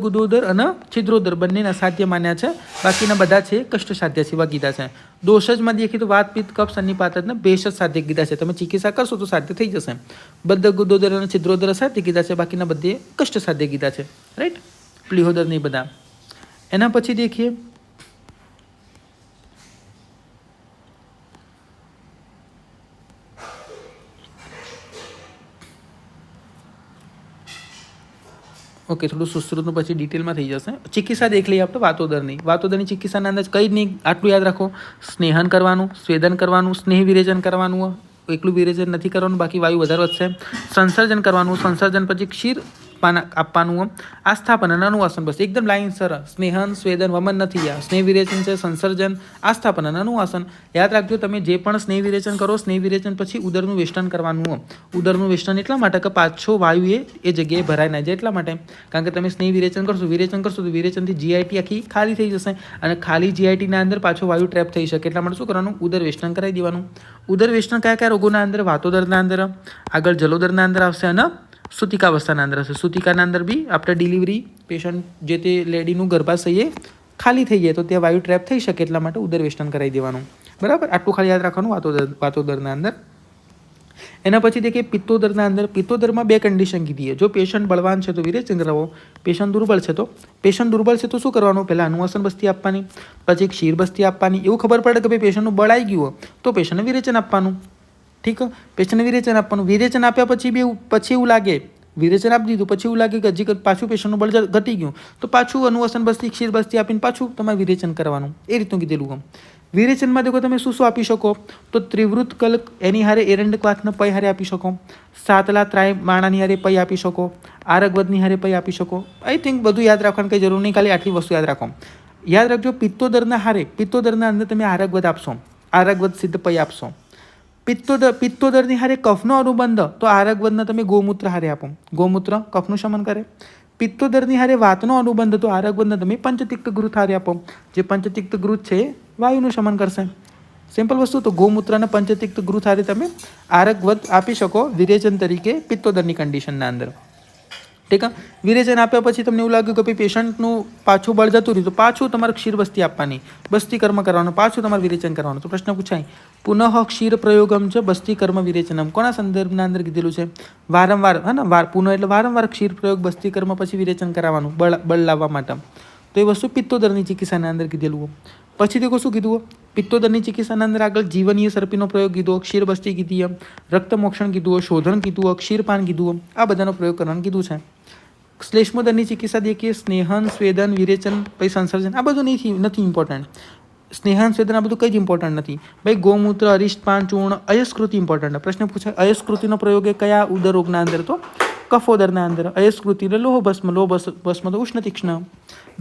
ગુદોદર અને છિદ્રોદર બંનેને અસાધ્ય માન્યા છે, બાકીના બધા છે કષ્ટ સાધ્ય સેવા કીધા છે. દોષ જ માં દેખી તો વાત પિત્ત કફ સન્નિપાતને બેશ જ સાધ્ય કીધા છે. તમે ચિકિત્સા કરશો તો સાધ્ય થઈ જશે. બદ્ધ ગુદોદર અને છિદ્રોદર અસાધ્ય કીધા છે, બાકીના બધે કષ્ટ સાધ્ય કીધા છે. રાઈટ, પ્લિહોદર નહીં બધા. એના પછી દેખીએ ઓકે, થોડું સુશ્રુતનું પછી ડિટેલમાં થઈ જશે. ચિકિત્સા દેખ લઈએ આપણે વાતોદરની. વાતોદરની ચિકિત્સાના અંદર કંઈ જ નહીં, આટલું યાદ રાખો. સ્નેહન કરવાનું, સ્વેદન કરવાનું, સ્નેહ વિરેચન કરવાનું, એકલું વિરેચન નથી કરવાનું, બાકી વાયુ વધારે વધશે. સંસર્જન કરવાનું, સંસર્જન પછી ક્ષીર પાન આપવાનું, આસ્થાપન અને અનુવાસન. બસ એકદમ લાઈન સર. સ્નેહન, સ્વેદન, વમન નથી. આ સ્નેહ વિરેચન છે, સંસર્જન, આસ્થાપન અને અનુવાસન. યાદ રાખજો, તમે જે પણ સ્નેહ વિરેચન કરો, સ્નેહ વિરેચન પછી ઉદરનું વેષ્ટન કરવાનું. ઉદરનું વેષ્ટન એટલા માટે કે પાછો વાયુ એ જગ્યાએ ભરાય ના જાય એટલા માટે. કારણ કે તમે સ્નેહ વિરેચન કરશો તો વિરેચનથી જીઆઈટી આખી ખાલી થઈ જશે અને ખાલી જીઆઈટીના અંદર પાછો વાયુ ટ્રેપ થઈ શકે. એટલા માટે શું કરવાનું? ઉદર વેષ્ટન કરાવી દેવાનું. ઉદર વેષ્ટન કયા કયા રોગોના અંદર? વાતોદરના અંદર, આગળ જલોદરના અંદર આવશે અને સૂતિકાવસ્થાના અંદર હશે. સૂતિકાના અંદર બી આપણે ડિલિવરી પેશન્ટ જે તે લેડીનું ગર્ભાશય ખાલી થઈ જાય તો ત્યાં વાયુ ટ્રેપ થઈ શકે એટલા માટે ઉદર વેષ્ટન કરાવી દેવાનું. બરાબર, આટલું ખાલી યાદ રાખવાનું વાતોદરના અંદર. એના પછી દેખીએ પિત્તોદરના અંદર. પિત્તોદરમાં બે કન્ડિશન કીધી. જો પેશન્ટ બળવાન છે તો વિરેચન કરાવો, પેશન્ટ દુર્બળ છે તો શું કરવાનું? પહેલાં અનુવાસન બસ્તી આપવાની, પછી ક્ષીર બસ્તી આપવાની. એવું ખબર પડે કે ભાઈ પેશન્ટનું બળ આવી ગયું તો પેશન્ટને વિરેચન આપવાનું. ઠીક, પેશન્ટને વિરેચન આપવાનું. વિરેચન આપ્યા પછી એવું લાગે, વિરેચન આપી દીધું પછી એવું લાગે કે હજી પાછું પેશન્ટનું બળ ઘટી ગયું તો પાછું અનુવાસન બસ્તી, ક્ષીર બસ્તી આપીને પાછું તમારે વિરેચન કરવાનું. એ રીતનું કીધેલું. વિરેચનમાં દેખો તમે શું આપી શકો? તો ત્રિવૃત કલ્ક એની હારે એરંડ ક્વાથના પય હારે આપી શકો, સાતલા ત્રાય માણાની હારે પય આપી શકો, આરગવદની હારે પય આપી શકો. આઈ થિંક બધું યાદ રાખવાની કંઈ જરૂર નહીં, ખાલી આટલી વસ્તુ યાદ રાખો. યાદ રાખજો, પિત્તોદરના અંદર તમે આરગવદ આપશો, આરગવદ સિદ્ધ પય આપશો. પિત્તોદરની હારે કફનો અનુબંધ તો આરગવદના તમે ગોમૂત્ર હારે આપો. ગોમૂત્ર કફનું શમન કરે. પિત્તોદરની હારે વાતનો અનુબંધ તો આરગવદના તમે પંચતિક્ત ગૃત હારે આપો. જે પંચતિક્ત ગૃત છે વાયુનું શમન કરશે. સિમ્પલ વસ્તુ. તો ગોમૂત્ર અને પંચતિક્ત ગૃત હારે તમે આરગવદ આપી શકો વિરેચન તરીકે પિત્તોદરની કન્ડિશનના અંદર. ઠીક. વિરેચન આપ્યા પછી તમને એવું લાગ્યું કે ભાઈ પેશન્ટનું પાછું બળ જતું રહ્યું તો પાછું તમારે ક્ષીર બસ્તી આપવાની, બસ્તી કર્મ કરવાનું, પાછું તમારે વિરેચન કરવાનું. તો પ્રશ્ન પૂછાય, પુનઃ ક્ષીર પ્રયોગમ છે બસ્તી કર્મ વિરેચનમ. કોના સંદર્ભના અંદર કીધેલું છે? વારંવાર, પુનઃ એટલે વારંવાર ક્ષીર પ્રયોગ બસ્તી કર્મ પછી વિરેચન કરાવવાનું બળ લાવવા માટે. તો એ વસ્તુ પિત્તોદરની ચિકિત્સાના અંદર કીધેલું. પછી દેખો શું કીધું? પિત્તોદરની ચિકિત્સાના અંદર આગળ જીવનીય સર્પીનો પ્રયોગ કીધો, ક્ષીર બસ્તી કીધી, રક્તમોક્ષણ કીધું, શોધન કીધું, ક્ષીરપાન કીધું. આ બધાનો પ્રયોગ કરવાનું કીધું છે. શ્લેષ્મોદરની ચિકિત્સા દેખીએ, સ્નેહન, સ્વેદન, વિરેચન, પછી સંસર્જન. આ બધું નથી ઇમ્પોર્ટન્ટ. સ્નેહન, સ્વેદન આ બધું કંઈ જ ઇમ્પોર્ટન્ટ નથી. ભાઈ ગૌમૂત્ર, અરિષ્ટપાન, ચૂર્ણ, અયસ્કૃતિ ઇમ્પોર્ટન્ટ. પ્રશ્ન પૂછાય અયસ્કૃતિનો પ્રયોગ એ કયા ઉદર રોગના અંદર? તો કફોદરના અંદર. અયસ્કૃતિ એટલે લોહ ભસ્મ તો ઉષ્ણ તીક્ષ્ણ.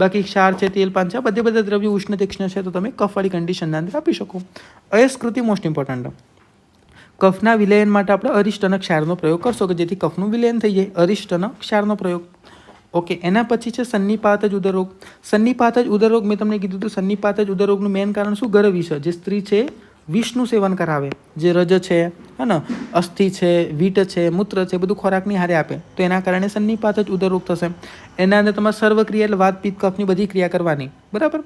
બાકી ક્ષાર છે, તેલ પાન છે, આ બધા દ્રવ્યો ઉષ્ણ તીક્ષ્ણ છે તો તમે કફવાળી કન્ડિશનના અંદર આપી શકો. અયસ્કૃતિ મોસ્ટ ઇમ્પોર્ટન્ટ. કફના વિલયન માટે આપણે અરિષ્ટ અને ક્ષારનો પ્રયોગ કરશો કે જેથી કફનું વિલયન થઈ જાય. અરિષ્ટ અને ક્ષારનો પ્રયોગ. ઓકે. એના પછી છે સન્નિપાત જ ઉદરરોગ. સન્નિપાત જ ઉદરરોગ મેં તમને કીધું હતું. સન્નિપાત જ ઉદરરોગનું મેઇન કારણ શું? ગર્ભવિષ. જે સ્ત્રી છે વિષનું સેવન કરાવે, જે રજ છે, અસ્થિ છે, વીટ છે, મૂત્ર છે, બધું ખોરાકની હારે આપે તો એના કારણે સન્નિપાત જ ઉદરરોગ થશે. એના અંદર તમારે સર્વક્રિયા એટલે વાત, પિત્ત, કફની બધી ક્રિયા કરવાની. બરાબર.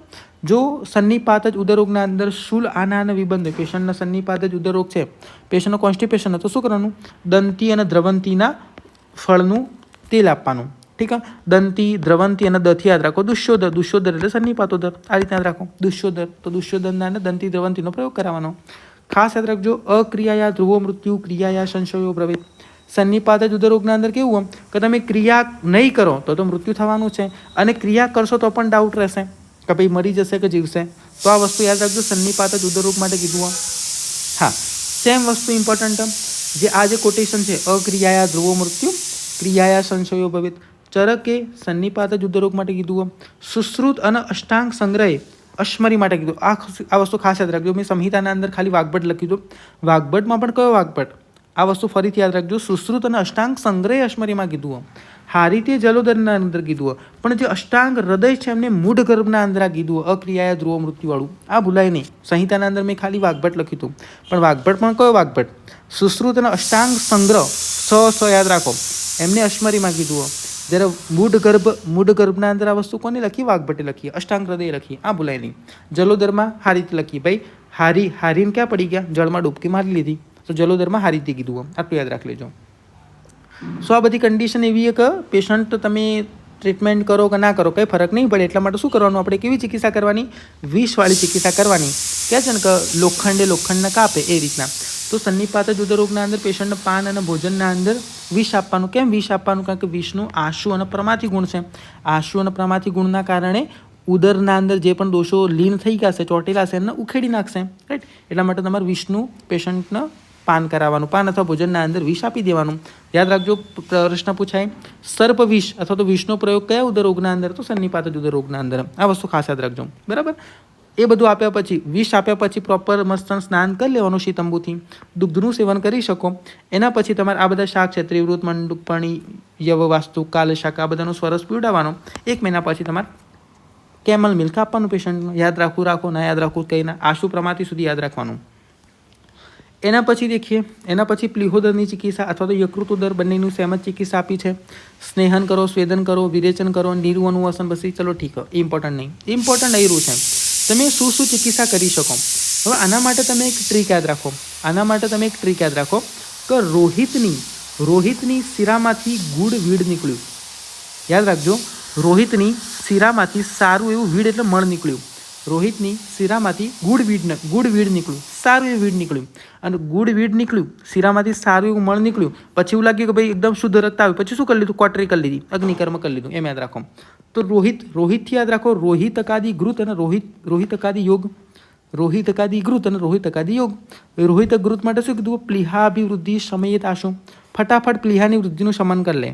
જો સન્નિપાત જ ઉદરરોગના અંદર શૂલ આના અને વિબંધ, પેશન્ટના સન્નિપાત જ ઉદરરોગ છે, પેશન્ટનો કોન્સ્ટિપેશન તો શું કરવાનું? દંતી અને દ્રવંતીના ફળનું તેલ આપવાનું. ઠીક. દંતી, દ્રવંતી અને દથી યાદ રાખો. દુષ્યોદર એટલે સન્નિપાતોદર. આ રીતે યાદ રાખો. દુષ્યોદર તો દુષ્યોદરના અને દંતી દ્રવંતીનો પ્રયોગ કરાવવાનો. ખાસ યાદ રાખજો, અક્રિયાયા ધ્રુવો મૃત્યુ, ક્રિયાયા સંશયો ભ્રવેત. સન્નિપાત જ ઉદરરોગના અંદર કેવું કે તમે ક્રિયા નહીં કરો તો મૃત્યુ થવાનું છે અને ક્રિયા કરશો તો પણ ડાઉટ રહેશે કે ભાઈ મરી જશે કે જીવશે. તો આ વસ્તુ યાદ રાખજો, સન્નિપાત જ ઉદરરોગ માટે કીધું. હા, સેમ વસ્તુ ઇમ્પોર્ટન્ટ. જે આ જે કોટેશન છે, અક્રિયાયા ધ્રુવો મૃત્યુ, ક્રિયાયા સંશયો ભવેત. ચરકે સન્નિપાત જ ઉદરરોગ માટે કીધું. સુશ્રુત અને અષ્ટાંગ સંગ્રહે અશ્મરી માટે કીધું. આ વસ્તુ ખાસ યાદ રાખજો. મેં સંહિતાના અંદર ખાલી વાગ્ભટ લખ્યું હતું. વાગ્ભટમાં પણ કયો વાગ્ભટ? આ વસ્તુ ફરીથી યાદ રાખજો. સુશ્રુત અને અષ્ટાંગ સંગ્રહે અશ્મરીમાં કીધું. હારીતે જલોદરના અંદર કીધું. પણ જે અષ્ટાંગ હૃદય છે એમને મૂઢ ગર્ભના અંદર કીધું. અક્રિયાયા ધ્રુવ મૃત્યુવાળું. આ ભૂલાય નહીં. સંહિતાના અંદર મેં ખાલી વાગ્ભટ લખ્યું હતું. પણ વાગ્ભટમાં કયો વાગ્ભટ? સુશ્રુત અને અષ્ટાંગ સંગ્રહ સ યાદ રાખો. એમને અશ્મરીમાં કીધું. જ્યારે મૂઢ ગર્ભના અંદર આ વસ્તુ કોને લખી? વાગ્ભટે લખી. અષ્ટાંગ હૃદય લખી. આ ભૂલાય નહીં. જલોદરમાં હારીતે લખી. ભાઈ હારીને ક્યાં પડી ગયા? જળમાં ડૂબકી મારી લીધી તો જલોદરમાં હારીતે કીધું. આટલું યાદ રાખી લેજો. સો આ બધી કન્ડિશન એવી કે પેશન્ટ તમે ટ્રીટમેન્ટ કરો કે ના કરો કંઈ ફરક નહીં પડે. એટલા માટે શું કરવાનું? આપણે કેવી ચિકિત્સા કરવાની? વિષવાળી ચિકિત્સા કરવાની. કહે છે ને કે લોખંડને કાપે એ રીતના. તો સન્નિપાત જ ઉદરરોગના અંદર પેશન્ટને પાન અને ભોજનના અંદર વિષ આપવાનું. કેમ વિષ આપવાનું? કારણ કે વિષનું આશુ અને પ્રમાથી ગુણ છે. આશુ અને પ્રમાથી ગુણના કારણે ઉદરના અંદર જે પણ દોષો લીન થઈ ગયા છે, ચોટેલા છે, એને ઉખેડી નાખશે. રાઈટ, એટલા માટે તમારે વિષનું પેશન્ટને પાન કરાવવાનું, પાન અથવા ભોજનના અંદર વિષ આપી દેવાનું. યાદ રાખજો, પ્રશ્ન પૂછાય સર્પ વિષ અથવા તો વિષનો પ્રયોગ કયા ઉદર રોગના અંદર? તો સન્નિપાત ઉદર રોગના અંદર. આ વસ્તુ ખાસ યાદ રાખજો. બરાબર. એ બધું આપ્યા પછી, વિષ આપ્યા પછી પ્રોપર મસ્ત સ્નાન કરી લેવાનું શીતંબુથી, દુગ્ધનું સેવન કરી શકો. એના પછી તમારે આ બધા શાક છે, ત્રિવૃત, મંડુકપણી, યવવાસ્તુ, કાલ શાક, આ બધાનો સ્વરસ પીવડાવવાનો. 1 મહિના પછી તમારે કેમલ મિલ્ક આપવાનું પેશન્ટને. યાદ રાખો ના યાદ રાખવું કંઈ ના, આશુ પ્રમાથી સુધી યાદ રાખવાનું. એના પછી દેખીએ, એના પછી પ્લિહોદરની ચિકિત્સા અથવા તો યકૃત ઉદર બંનેનું સેમ જ ચિકિત્સા આપી છે. સ્નેહન કરો, સ્વેદન કરો, વિરેચન કરો, નીરુ અનુવાસન. પછી ચલો ઠીક, ઇમ્પોર્ટન્ટ નહીં, ઇમ્પોર્ટન્ટ અહીં છે તમે શું ચિકિત્સા કરી શકો. હવે આના માટે તમે એક ટ્રીક યાદ રાખો, કે રોહિતની શિરામાંથી ગુડ વીડ નીકળ્યું. યાદ રાખજો, રોહિતની શિરામાંથી સારું એવું વીડ એટલે મળ નીકળ્યું. રોહિતની શિરામાંથી ગુડ વીડ નીકળ્યું, સારું એવું વીડ નીકળ્યું. અને ગુડ વીડ નીકળ્યું, શિરામાંથી સારું એવું મળ નીકળ્યું. પછી એવું લાગ્યું કે ભાઈ એકદમ શુદ્ધ રક્ત આવ્યું. પછી શું કરી લીધું? કોટરી કરી લીધી, અગ્નિકર્મ કરી લીધું. એમ યાદ રાખો. તો રોહિતથી યાદ રાખો, રોહિતકાદી ઘૃત અને રોહિતકાદી યોગ. રોહિત ઘૃત માટે શું કીધું? પ્લિહાભિવૃદ્ધિ સમયેત આશુ. ફટાફટ પ્લિહાની વૃદ્ધિનું શમન કરી લે.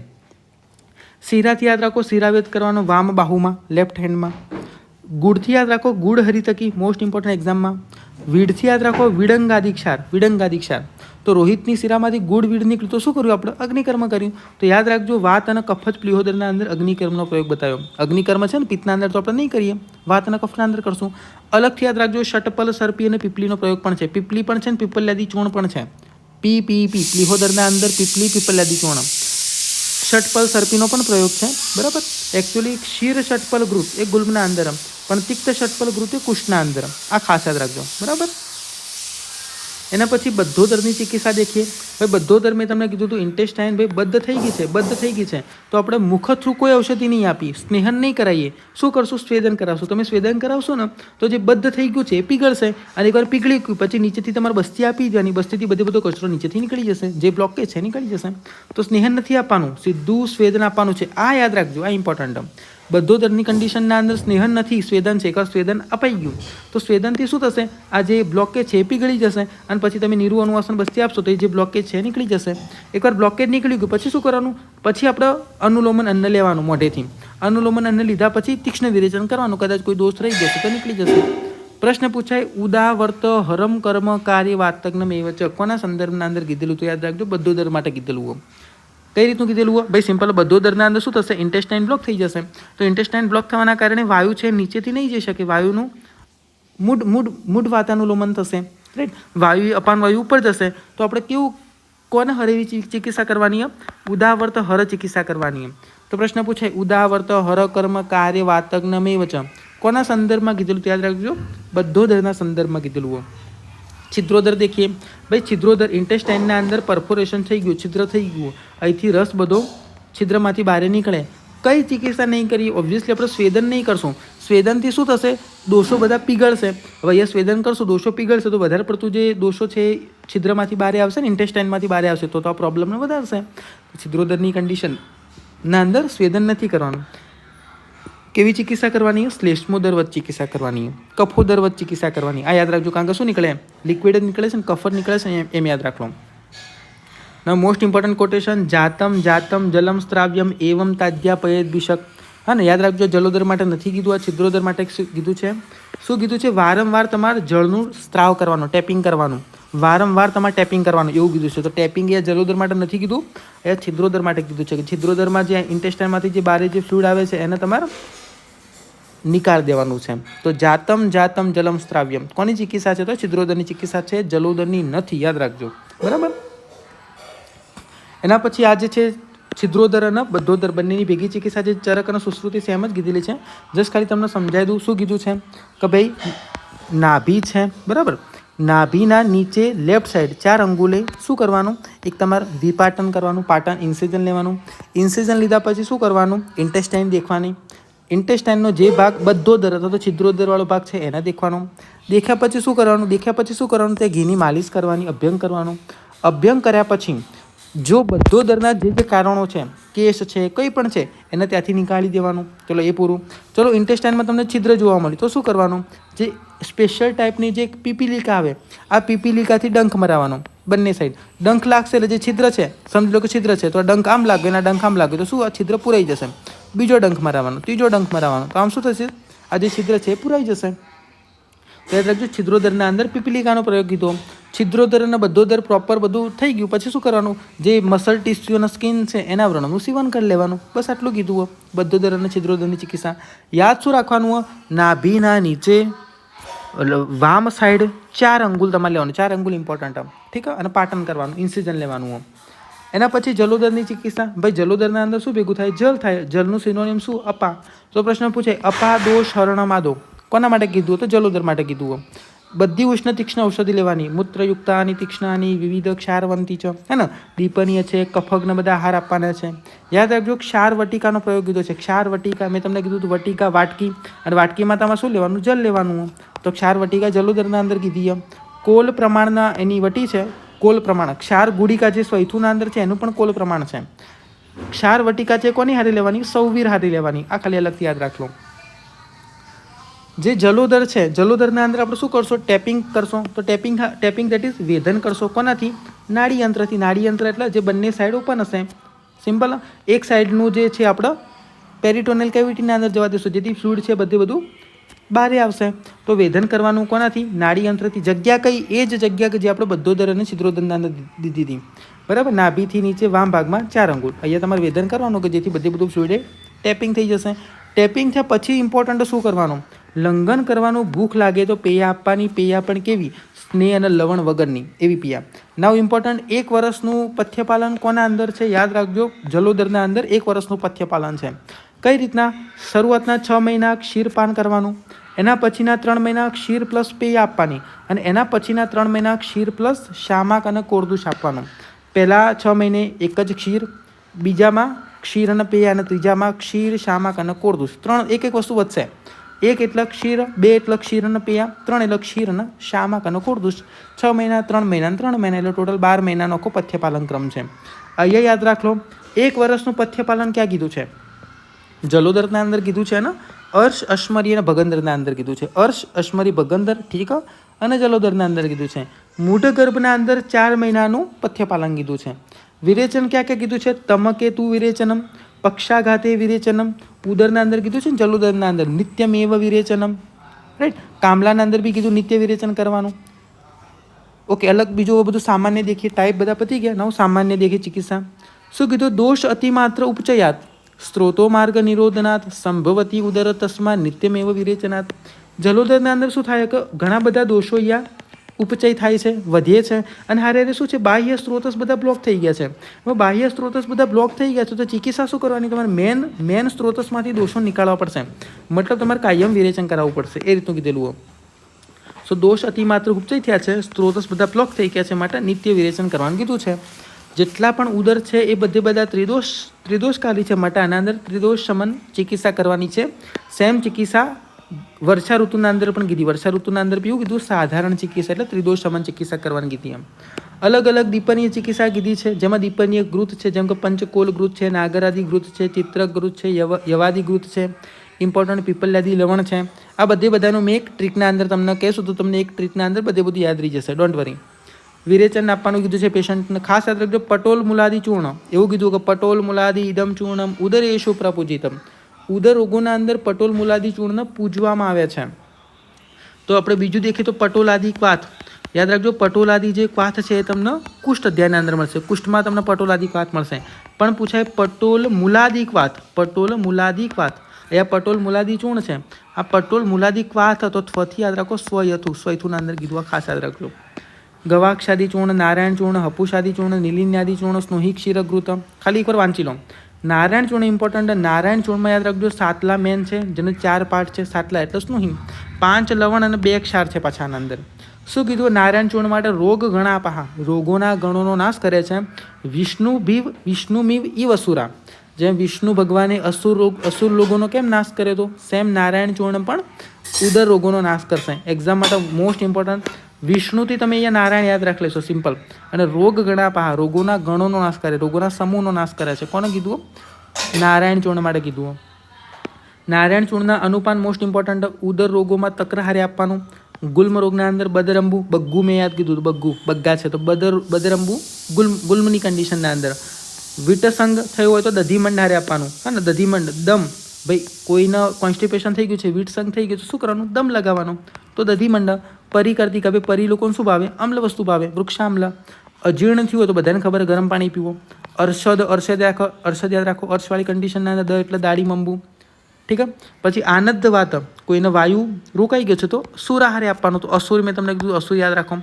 શિરાથી યાદ રાખો, શિરાવેદ કરવાનો વામ બાહુમાં, લેફ્ટ હેન્ડમાં. ગુડથી યાદ રાખો, ગુડ હરિતકી, મોસ્ટ ઇમ્પોર્ટન્ટ એક્ઝામમાં. વીડથી યાદ રાખો, વિડંગાદિક્ષાર. તો રોહિતની શિરામાંથી ગુડ વીડ નીકળ્યું. તો શું કર્યું આપણે? અગ્નિકર્મ કર્યું. તો યાદ રાખજો, વાત અને કફ જ પ્લિહોદરના અંદર અગ્નિકર્મનો પ્રયોગ બતાવ્યો. અગ્નિકર્મ છે ને પિત્તના અંદર, તો આપણે નહીં કરીએ, વાત અને કફના અંદર કરશું. અલગથી યાદ રાખજો, ષટપલ, સર્પી અને પીપલીનો પ્રયોગ પણ છે. પીપલી પણ છે ને પીપલ્યાદી ચૂર્ણ પણ છે. પ્લિહોદરના અંદર પીપલી, પીપલ્યાદી ચૂર્ણ. ષટપલ સર્પીનો પણ પ્રયોગ છે. બરાબર. એકચ્યુઅલી ક્ષીર ષટપલ ગૃત એ ગુલ્મના અંદર, પણ તિક્ત ષટપલ ગૃત એ કુશના અંદર. આ ખાસ યાદ રાખજો. બરાબર. એના પછી બધ્ધોદરની ચિકિત્સા દેખીએ. ભાઈ બધ્ધોદર મેં તમને કીધું હતું, ઇન્ટેસ્ટાઇન ભાઈ બંધ થઈ ગઈ છે, તો આપણે મુખ થ્રુ કોઈ ઔષધિ નહીં આપી, સ્નેહન નહીં કરાવીએ. શું કરશું? સ્વેદન કરાવશું. તમે સ્વેદન કરાવશો ને તો જે બંધ થઈ ગયું છે એ પીગળશે. અને એકવાર પીગળી ગયું પછી નીચેથી તમારે બસ્તી આપી દેવાની. બસ્તીથી બધો કચરો નીચેથી નીકળી જશે, જે બ્લોકેજ છે નીકળી જશે. તો સ્નેહન નથી આપવાનું, સીધું સ્વેદન આપવાનું છે. આ યાદ રાખજો, આ ઇમ્પોર્ટન્ટ. બધ્ધોદરની કન્ડિશનના અંદર સ્નેહન નથી, સ્વેદન છે. એકવાર સ્વેદન અપાઈ ગયું તો સ્વેદનથી શું થશે? આ જે બ્લોકેજ છે એ પીગળી જશે. અને પછી તમે નીરુ અનુવાસન બસ્તી આપશો તો એ જે બ્લોકેજ છે એ નીકળી જશે. એકવાર બ્લોકેજ નીકળી ગયું પછી શું કરવાનું? પછી આપણે અનુલોમન અન્ન લેવાનું મોઢેથી. અનુલોમન અન્ન લીધા પછી તીક્ષ્ણ વિરેચન કરવાનું. કદાચ કોઈ દોષ રહી જશે તો નીકળી જશે. પ્રશ્ન પૂછાય, ઉદાવર્ત હરમ કર્મ કાર્ય વાતજ્ઞમ એવ ચ. કોના સંદર્ભના અંદર કીધેલું? તો યાદ રાખજો, બધ્ધોદર માટે કીધેલું. કઈ રીતનું કીધેલું? ભાઈ સિમ્પલ, બધ્ધોદરના અંદર શું થશે? ઇન્ટેસ્ટાઇન બ્લોક થઈ જશે. તો ઇન્ટેસ્ટાઇન બ્લોક થવાના કારણે વાયુ છે નીચેથી નહીં જઈ શકે. વાયુનું મૂઢ વાતાનુલોમન થશે. રાઈટ. અપાન વાયુ ઉપર જશે. તો આપણે કોને હરેવી ચિકિત્સા કરવાની? ઉદાવર્ત હર ચિકિત્સા કરવાની. તો પ્રશ્ન પૂછાય, ઉદાવર્ત હર કર્મ કાર્ય વાતજ્ઞમેવ ચ. કોના સંદર્ભમાં કીધેલું? યાદ રાખજો, બધ્ધોદરના સંદર્ભમાં કીધેલું. છિદ્રોદર દેખીએ. ભાઈ છિદ્રોદર, ઇન્ટેસ્ટાઇનના અંદર પરફોરેશન થઈ ગયું, છિદ્ર થઈ ગયું, અહીંથી રસ બધો છિદ્રમાંથી બહાર નીકળે. કઈ ચિકિત્સા નહીં કરીએ? ઓબ્વિયસલી આપણે સ્વેદન નહીં કરશું. સ્વેદનથી શું થશે? દોષો બધા પીગળશે. હવે અહીંયા સ્વેદન કરશું, દોષો પીગળશે, તો વધારે પડતું જે દોષો છે છિદ્રમાંથી બહાર આવશે ને, ઇન્ટેસ્ટાઇનમાંથી બહાર આવશે, તો આ પ્રોબ્લેમને વધારશે. છિદ્રોદરની કન્ડિશનના અંદર સ્વેદન નથી કરવાનું. કેવી ચિકિત્સા કરવાની? શ્લેષ્મોદરવત ચિકિત્સા કરવાની, કફોદરવત ચિકિત્સા કરવાની. આ યાદ રાખજો, કારણ કે શું નીકળે? લિક્વિડ જ નીકળે છે ને, કફર નીકળે છે, એમ યાદ રાખો. ના મોસ્ટ ઇમ્પોર્ટન્ટ કોટેશન, જાતમ જલમ સ્ત્રાવ્યમ એવમ તાજ્યાપયેદ બિશક. હા ને, યાદ રાખજો, જલોદર માટે નથી કીધું, આ છિદ્રોદર માટે કીધું છે. શું કીધું છે? વારંવાર તમારે જળનું સ્ત્રાવ કરવાનું, ટેપિંગ કરવાનું. વારંવાર તમારે ટેપિંગ કરવાનું એવું કીધું છે. તો ટેપિંગ એ જલોદર માટે નથી કીધું, એ છિદ્રોદર માટે કીધું છે. કે છિદ્રોદરમાં જે ઇન્ટેસ્ટાઇનમાંથી જે બારે જે ફ્લુઇડ આવે છે એને તમારે નિકાળ દેવાનું છે. તો જાતમ જલમ સ્ત્રાવ્યમ કોની ચિકિત્સા છે? તો છિદ્રોદરની ચિકિત્સા છે, જલોદરની નથી. યાદ રાખજો. બરાબર. એના પછી આ જે છે છિદ્રોદર અને બધ્ધોદર બંનેની ભેગી ચિકિત્સા જે ચરક અને સુશ્રુતિ સેમ જ કીધેલી છે. જસ્ટ ખાલી તમને સમજાવી દઉં. શું કીધું છે? કે ભાઈ નાભી છે. બરાબર. નાભીના નીચે લેફ્ટ સાઈડ 4 અંગુલે શું કરવાનું? એક તમારે વિપાટન કરવાનું, પાટન ઇન્સિઝન લેવાનું. ઇન્સિઝન લીધા પછી શું કરવાનું? ઇન્ટેસ્ટાઇન દેખવાની. ઇન્ટેસ્ટાઇનનો જે ભાગ બધ્ધોદર અથવા તો છિદ્રોદરવાળો ભાગ છે એને દેખવાનો. દેખ્યા પછી શું કરવાનું? તે ઘીની માલિશ કરવાની, અભ્યંગ કરવાનું. અભ્યંગ કર્યા પછી જો બધોદરના જે કારણો છે, કેસ છે, કંઈ પણ છે એને ત્યાંથી નીકાળી દેવાનું. ચલો એ પૂરું. ચલો ઇન્ટેસ્ટાઇનમાં તમને છિદ્ર જોવા મળ્યું તો શું કરવાનું? જે સ્પેશિયલ ટાઈપની જે પીપીલિકા આવે, આ પીપીલિકાથી ડંખ મરાવવાનો બંને સાઈડ. ડંખ લાગશે એટલે જે છિદ્ર છે, સમજી લો કે છિદ્ર છે, તો આ ડંખ આમ લાગ્યો અને ડંખ આમ લાગ્યો તો શું આ છિદ્ર પૂરાઈ જશે. બીજો ડંખ મરાવવાનો, ત્રીજો ડંખ મરાવવાનો, તો આમ શું થશે? આ જે છિદ્ર છે એ પૂરાઈ જશે. યાદ રાખજો, છિદ્રોદરના અંદર પીપીલિકાનો પ્રયોગ કીધો. છિદ્રોદર અને બધોદર પ્રોપર બધું થઈ ગયું પછી શું કરવાનું? જે મસલ ટિશ્યુ અને સ્કિન છે એના વ્રણનું સેવન કરી લેવાનું. બસ આટલું કીધું હોય બધોદર અને છિદ્રોદરની ચિકિત્સા. યાદ શું રાખવાનું હોય? નાભીના નીચે વામ સાઈડ 4 અંગુલ તમારે લેવાનું. 4 અંગુલ ઇમ્પોર્ટન્ટ ઠીક છે. અને પાટન કરવાનું, ઇન્સિઝન લેવાનું હોય. એના પછી જલોદરની ચિકિત્સા. ભાઈ જલોદરના અંદર શું ભેગું થાય? જલ થાય. જલનું સિનોનિમ શું? અપા. તો પ્રશ્ન પૂછે અપા દોષ હરણમાદો કોના માટે કીધું? તો જલોદર માટે કીધું. બધી ઉષ્ણ તીક્ષ્ણ ઔષધિ લેવાની. મૂત્રયુક્તાની તીક્ષ્ણાની વિવિધ ક્ષારવંતી છે, હે ને, દીપનીય છે, કફગ્ન બધા આહાર આપવાના છે. યાદ રાખજો, ક્ષાર વટિકાનો પ્રયોગ કીધો છે. ક્ષાર વટિકા મેં તમને કીધું હતું, વટિકા વાટકી, અને વાટકીમાં તમારે શું લેવાનું? જલ લેવાનું. તો ક્ષાર વટિકા જલોદરના અંદર કીધી. કોલ પ્રમાણના એની વટી છે, કોલ પ્રમાણ. ક્ષાર ગુડિકા જે સ્વૈથુના અંદર છે એનું પણ કોલ પ્રમાણ છે. ક્ષાર વટિકા છે કોની હારી લેવાની? સૌવીર હારી લેવાની. આ ખાલી અલગથી યાદ રાખલો. જે જલોદર છે, જલોદરના અંદર આપણે શું કરશો? ટેપિંગ કરશો. તો ટેપિંગ દેટ ઇઝ વેધન કરશો. કોનાથી? નાડી યંત્રથી. નાડી યંત્ર એટલે જે બંને સાઈડ ઓપન હશે. સિમ્પલ. એક સાઈડનું જે છે આપણે પેરિટોનિયલ કેવિટીના અંદર જવા દેશો, જેથી ફ્લુઇડ છે બધું બહાર આવશે. તો વેધન કરવાનું કોનાથી? નાડી યંત્રથી. જગ્યા કઈ? એ જ જગ્યા કે જે આપણે બધોદર અને છિદ્રોદરના અંદર દીધી હતી, બરાબર. નાભીથી નીચે વામ ભાગમાં 4 અંગુલ. અહીંયા તમારે વેધન કરવાનું કે જેથી બધું ફ્લુઇડ ટેપિંગ થઈ જશે. ટેપિંગ થયા પછી ઇમ્પોર્ટન્ટ શું કરવાનું? લંઘન કરવાનું. ભૂખ લાગે તો પેયા આપવાની. પેયા પણ કેવી? સ્નેહ અને લવણ વગરની એવી પિયા. નાવ ઇમ્પોર્ટન્ટ, 1 વર્ષનું પથ્યપાલન કોના અંદર છે? યાદ રાખજો, જલોદરના અંદર 1 વર્ષનું પથ્યપાલન છે. કઈ રીતના? શરૂઆતના 6 મહિના ક્ષીરપાન કરવાનું. એના પછીના 3 મહિના ક્ષીર પ્લસ પેય આપવાની. અને એના પછીના 3 મહિના ક્ષીર પ્લસ શામાક અને કોરદૂષ આપવાનું. પહેલાં 6 મહિને એક જ ક્ષીર, બીજામાં ક્ષીર અને પેય, અને ત્રીજામાં ક્ષીર, શામાક અને કોરદૂષ. 3 એક વસ્તુ વધશે. 1 એટલે ક્ષીર, 2 એટલે ક્ષીર અને પેયા, 3 એટલે ક્ષીર અને શામાક અને કોરદૂષ. 6 મહિના, 3 મહિના, 3 મહિના એટલે ટોટલ 12 મહિનાનો આખો પથ્યપાલન ક્રમ છે. અહીંયા યાદ રાખ લો, 1 વર્ષનું પથ્યપાલન ક્યાં કીધું છે? જલોદરના અંદર કીધું છે ને. અર્શ, અશ્મરી અને ભગંદરના અંદર કીધું છે. અર્શ, અશ્મરી, ભગંદર, ઠીક. અને જલોદરના અંદર કીધું છે. મૂઢ ગર્ભના અંદર 4 મહિનાનું પથ્યપાલન કીધું છે. વિરેચન ક્યાં ક્યાં કીધું છે? તમકેતુ વિરેચનમ, પક્ષાઘાતે વિરેચનમ. ઉદરના અંદર કીધું છે ને, જલોદરના અંદર નિત્યમેવ વિરેચનમ, રાઈટ. કામલાના અંદર બી કીધું નિત્ય વિરેચન કરવાનું. ઓકે, અલગ બીજું બધું સામાન્ય દેખીએ ટાઈપ બધા પતી ગયા. નવ સામાન્ય દેખીએ ચિકિત્સા. શું કીધું? દોષ અતિમાત્ર ઉપચયાત, સ્ત્રોતો માર્ગ નિરોધનાથ, સંભવતી ઉદર તસ્મા નિત્યમેવ વિરેચનાથ. જલોદરના અંદર શું થાય કે ઘણા બધા દોષો અહીંયા ઉપચય થાય છે, વધે છે. અને હારે શું છે? બાહ્ય સ્ત્રોતસ બધા બ્લોક થઈ ગયા છે. હવે બાહ્ય સ્ત્રોતસ બધા બ્લોક થઈ ગયા છે તો ચિકિત્સા શું કરવાની? તમારે મેન સ્ત્રોતસમાંથી દોષો નીકાળવા પડશે. મતલબ તમારે કાયમ વિરેચન કરાવવું પડશે. એ રીતનું કીધેલું હોય. સો દોષ અતિમાત્ર ઉપચય થયા છે, સ્ત્રોતસ બધા બ્લોક થઈ ગયા છે, માટે નિત્ય વિરેચન કરવાનું કીધું છે. જેટલા પણ ઉદર છે એ બધા ત્રિદોષકારી છે, માટે આના અંદર ત્રિદોષ શમન ચિકિત્સા કરવાની છે. સેમ ચિકિત્સા વર્ષા ઋતુના અંદર પણ કીધી. વર્ષા ઋતુના અંદર બી એવું કીધું? સાધારણ ચિકિત્સા એટલે ત્રિદોષ શમન ચિકિત્સા કરવાની કીધી. એમ અલગ અલગ દીપનીય ચિકિત્સા કીધી છે, જેમાં દીપનીય ગૃત છે, જેમ કે પંચકોલ ગૃત છે, નાગરાદી ગૃત છે, ચિત્રક ગૃત છે, યવાદી ગૃત છે, ઇમ્પોર્ટન્ટ પીપલ્યાદી લવણ છે. આ બધાનું મેં એક ટ્રીકના અંદર તમને કહેશું તો તમને એક ટ્રીકના અંદર બધું યાદ રહી જશે. Don't worry. વિરેચન આપવાનું કીધું છે પેશન્ટને. ખાસ યાદ રાખજો, પટોલ મુલાદી ચૂર્ણ. એવું કીધું કે પટોલ મુલાદી ઇદમ ચૂર્ણમ ઉદરેશુ પ્રપૂજિતમ. ઉદર રોગોના અંદર પટોલ મુલાદી ચૂર્ણ પૂજવામાં આવે છે. તો આપણે બીજું દેખીએ તો પટોલાદી ક્વાથ. યાદ રાખજો, પટોલાદી જે ક્વાથ છે એ તમને કુષ્ઠ અધ્યાયના અંદર મળશે. કુષ્ઠમાં તમને પટોલાદી ક્વાથ મળશે. પણ પૂછાય પટોલ મુલાદી ક્વાથ. પટોલ મુલાદી ક્વાથ. અહીંયા પટોલ મુલાદી ચૂર્ણ છે. આ પટોલ મુલાદી ક્વાથ હતો. થથી યાદ રાખો, સ્વયથુ. સ્વયથુના અંદર કીધું. આ ખાસ યાદ રાખજો. ગવાક્ષાદી ચૂર્ણ, નારાયણ ચૂર્ણ, હપુષાદી ચૂર્ણ, નીલિન્યાદી ચૂર્ણ, સ્નોહી ક્ષીરઘૃત. ખાલી એકવાર વાંચી લો. નારાયણ ચૂર્ણ ઇમ્પોર્ટન્ટ. નારાયણ ચૂર્ણમાં યાદ રાખજો સાતલા મેન છે, જેને 4 પાર્ટ છે. સાતલા એટલે સ્નોહી, 5 લવણ અને 2 ક્ષાર છે પાછા આના અંદર. શું કીધું? નારાયણ ચૂર્ણ માટે રોગ ગણા પહા, રોગોના ગણોનો નાશ કરે છે. વિષ્ણુમીવ ઈવ અસુરા. જેમ વિષ્ણુ ભગવાને અસુર રોગોનો કેમ નાશ કર્યો હતો, સેમ નારાયણ ચૂર્ણ પણ ઉદર રોગોનો નાશ કરશે. એક્ઝામ માટે મોસ્ટ ઇમ્પોર્ટન્ટ. વિષ્ણુથી તમે અહીંયા નારાયણ યાદ રાખી લેશો, સિમ્પલ. અને રોગ ગણા પાહા, રોગોના ગણોનો નાશ કરે, રોગોના સમૂહનો નાશ કરે છે. કોને કીધું? નારાયણ ચૂર્ણ માટે કીધું. નારાયણ ચૂર્ણના અનુપાન મોસ્ટ ઇમ્પોર્ટન્ટ. ઉદર રોગોમાં તક્રહારે આપવાનું. ગુલ્મ રોગના અંદર બદરંબુ, બગ્ગુ મેં યાદ કીધું, બગ્ગુ બગ્ગા છે તો બદરંબુ ગુલ્મની કન્ડિશનના અંદર. વિટસંગ થયો હોય તો દધીમંડ હારે આપવાનું. હા ને, દધીમંડ દમ, ભાઈ કોઈને કોન્સ્ટિપેશન થઈ ગયું છે, વિટસંગ થઈ ગયું છે, શું કરવાનું? દમ લગાવવાનો. તો દધીમંડ. પરી કરતી કે ભાઈ પરી લોકોને શું ભાવે? અમ્લ વસ્તુ ભાવે, વૃક્ષામ્લ. અજીર્ણ થયું હોય તો બધાને ખબર, ગરમ પાણી પીવો. અર્ષદ યાદ રાખો, અર્શવાળી કન્ડિશનના અંદર દ એટલે દાડી મંબુ. ઠીક છે. પછી આનંદ વાત, કોઈને વાયુ રોકાઈ ગયો છે તો સુરાહારે આપવાનું. તો અસુર મેં તમને કીધું, અસુર યાદ રાખો.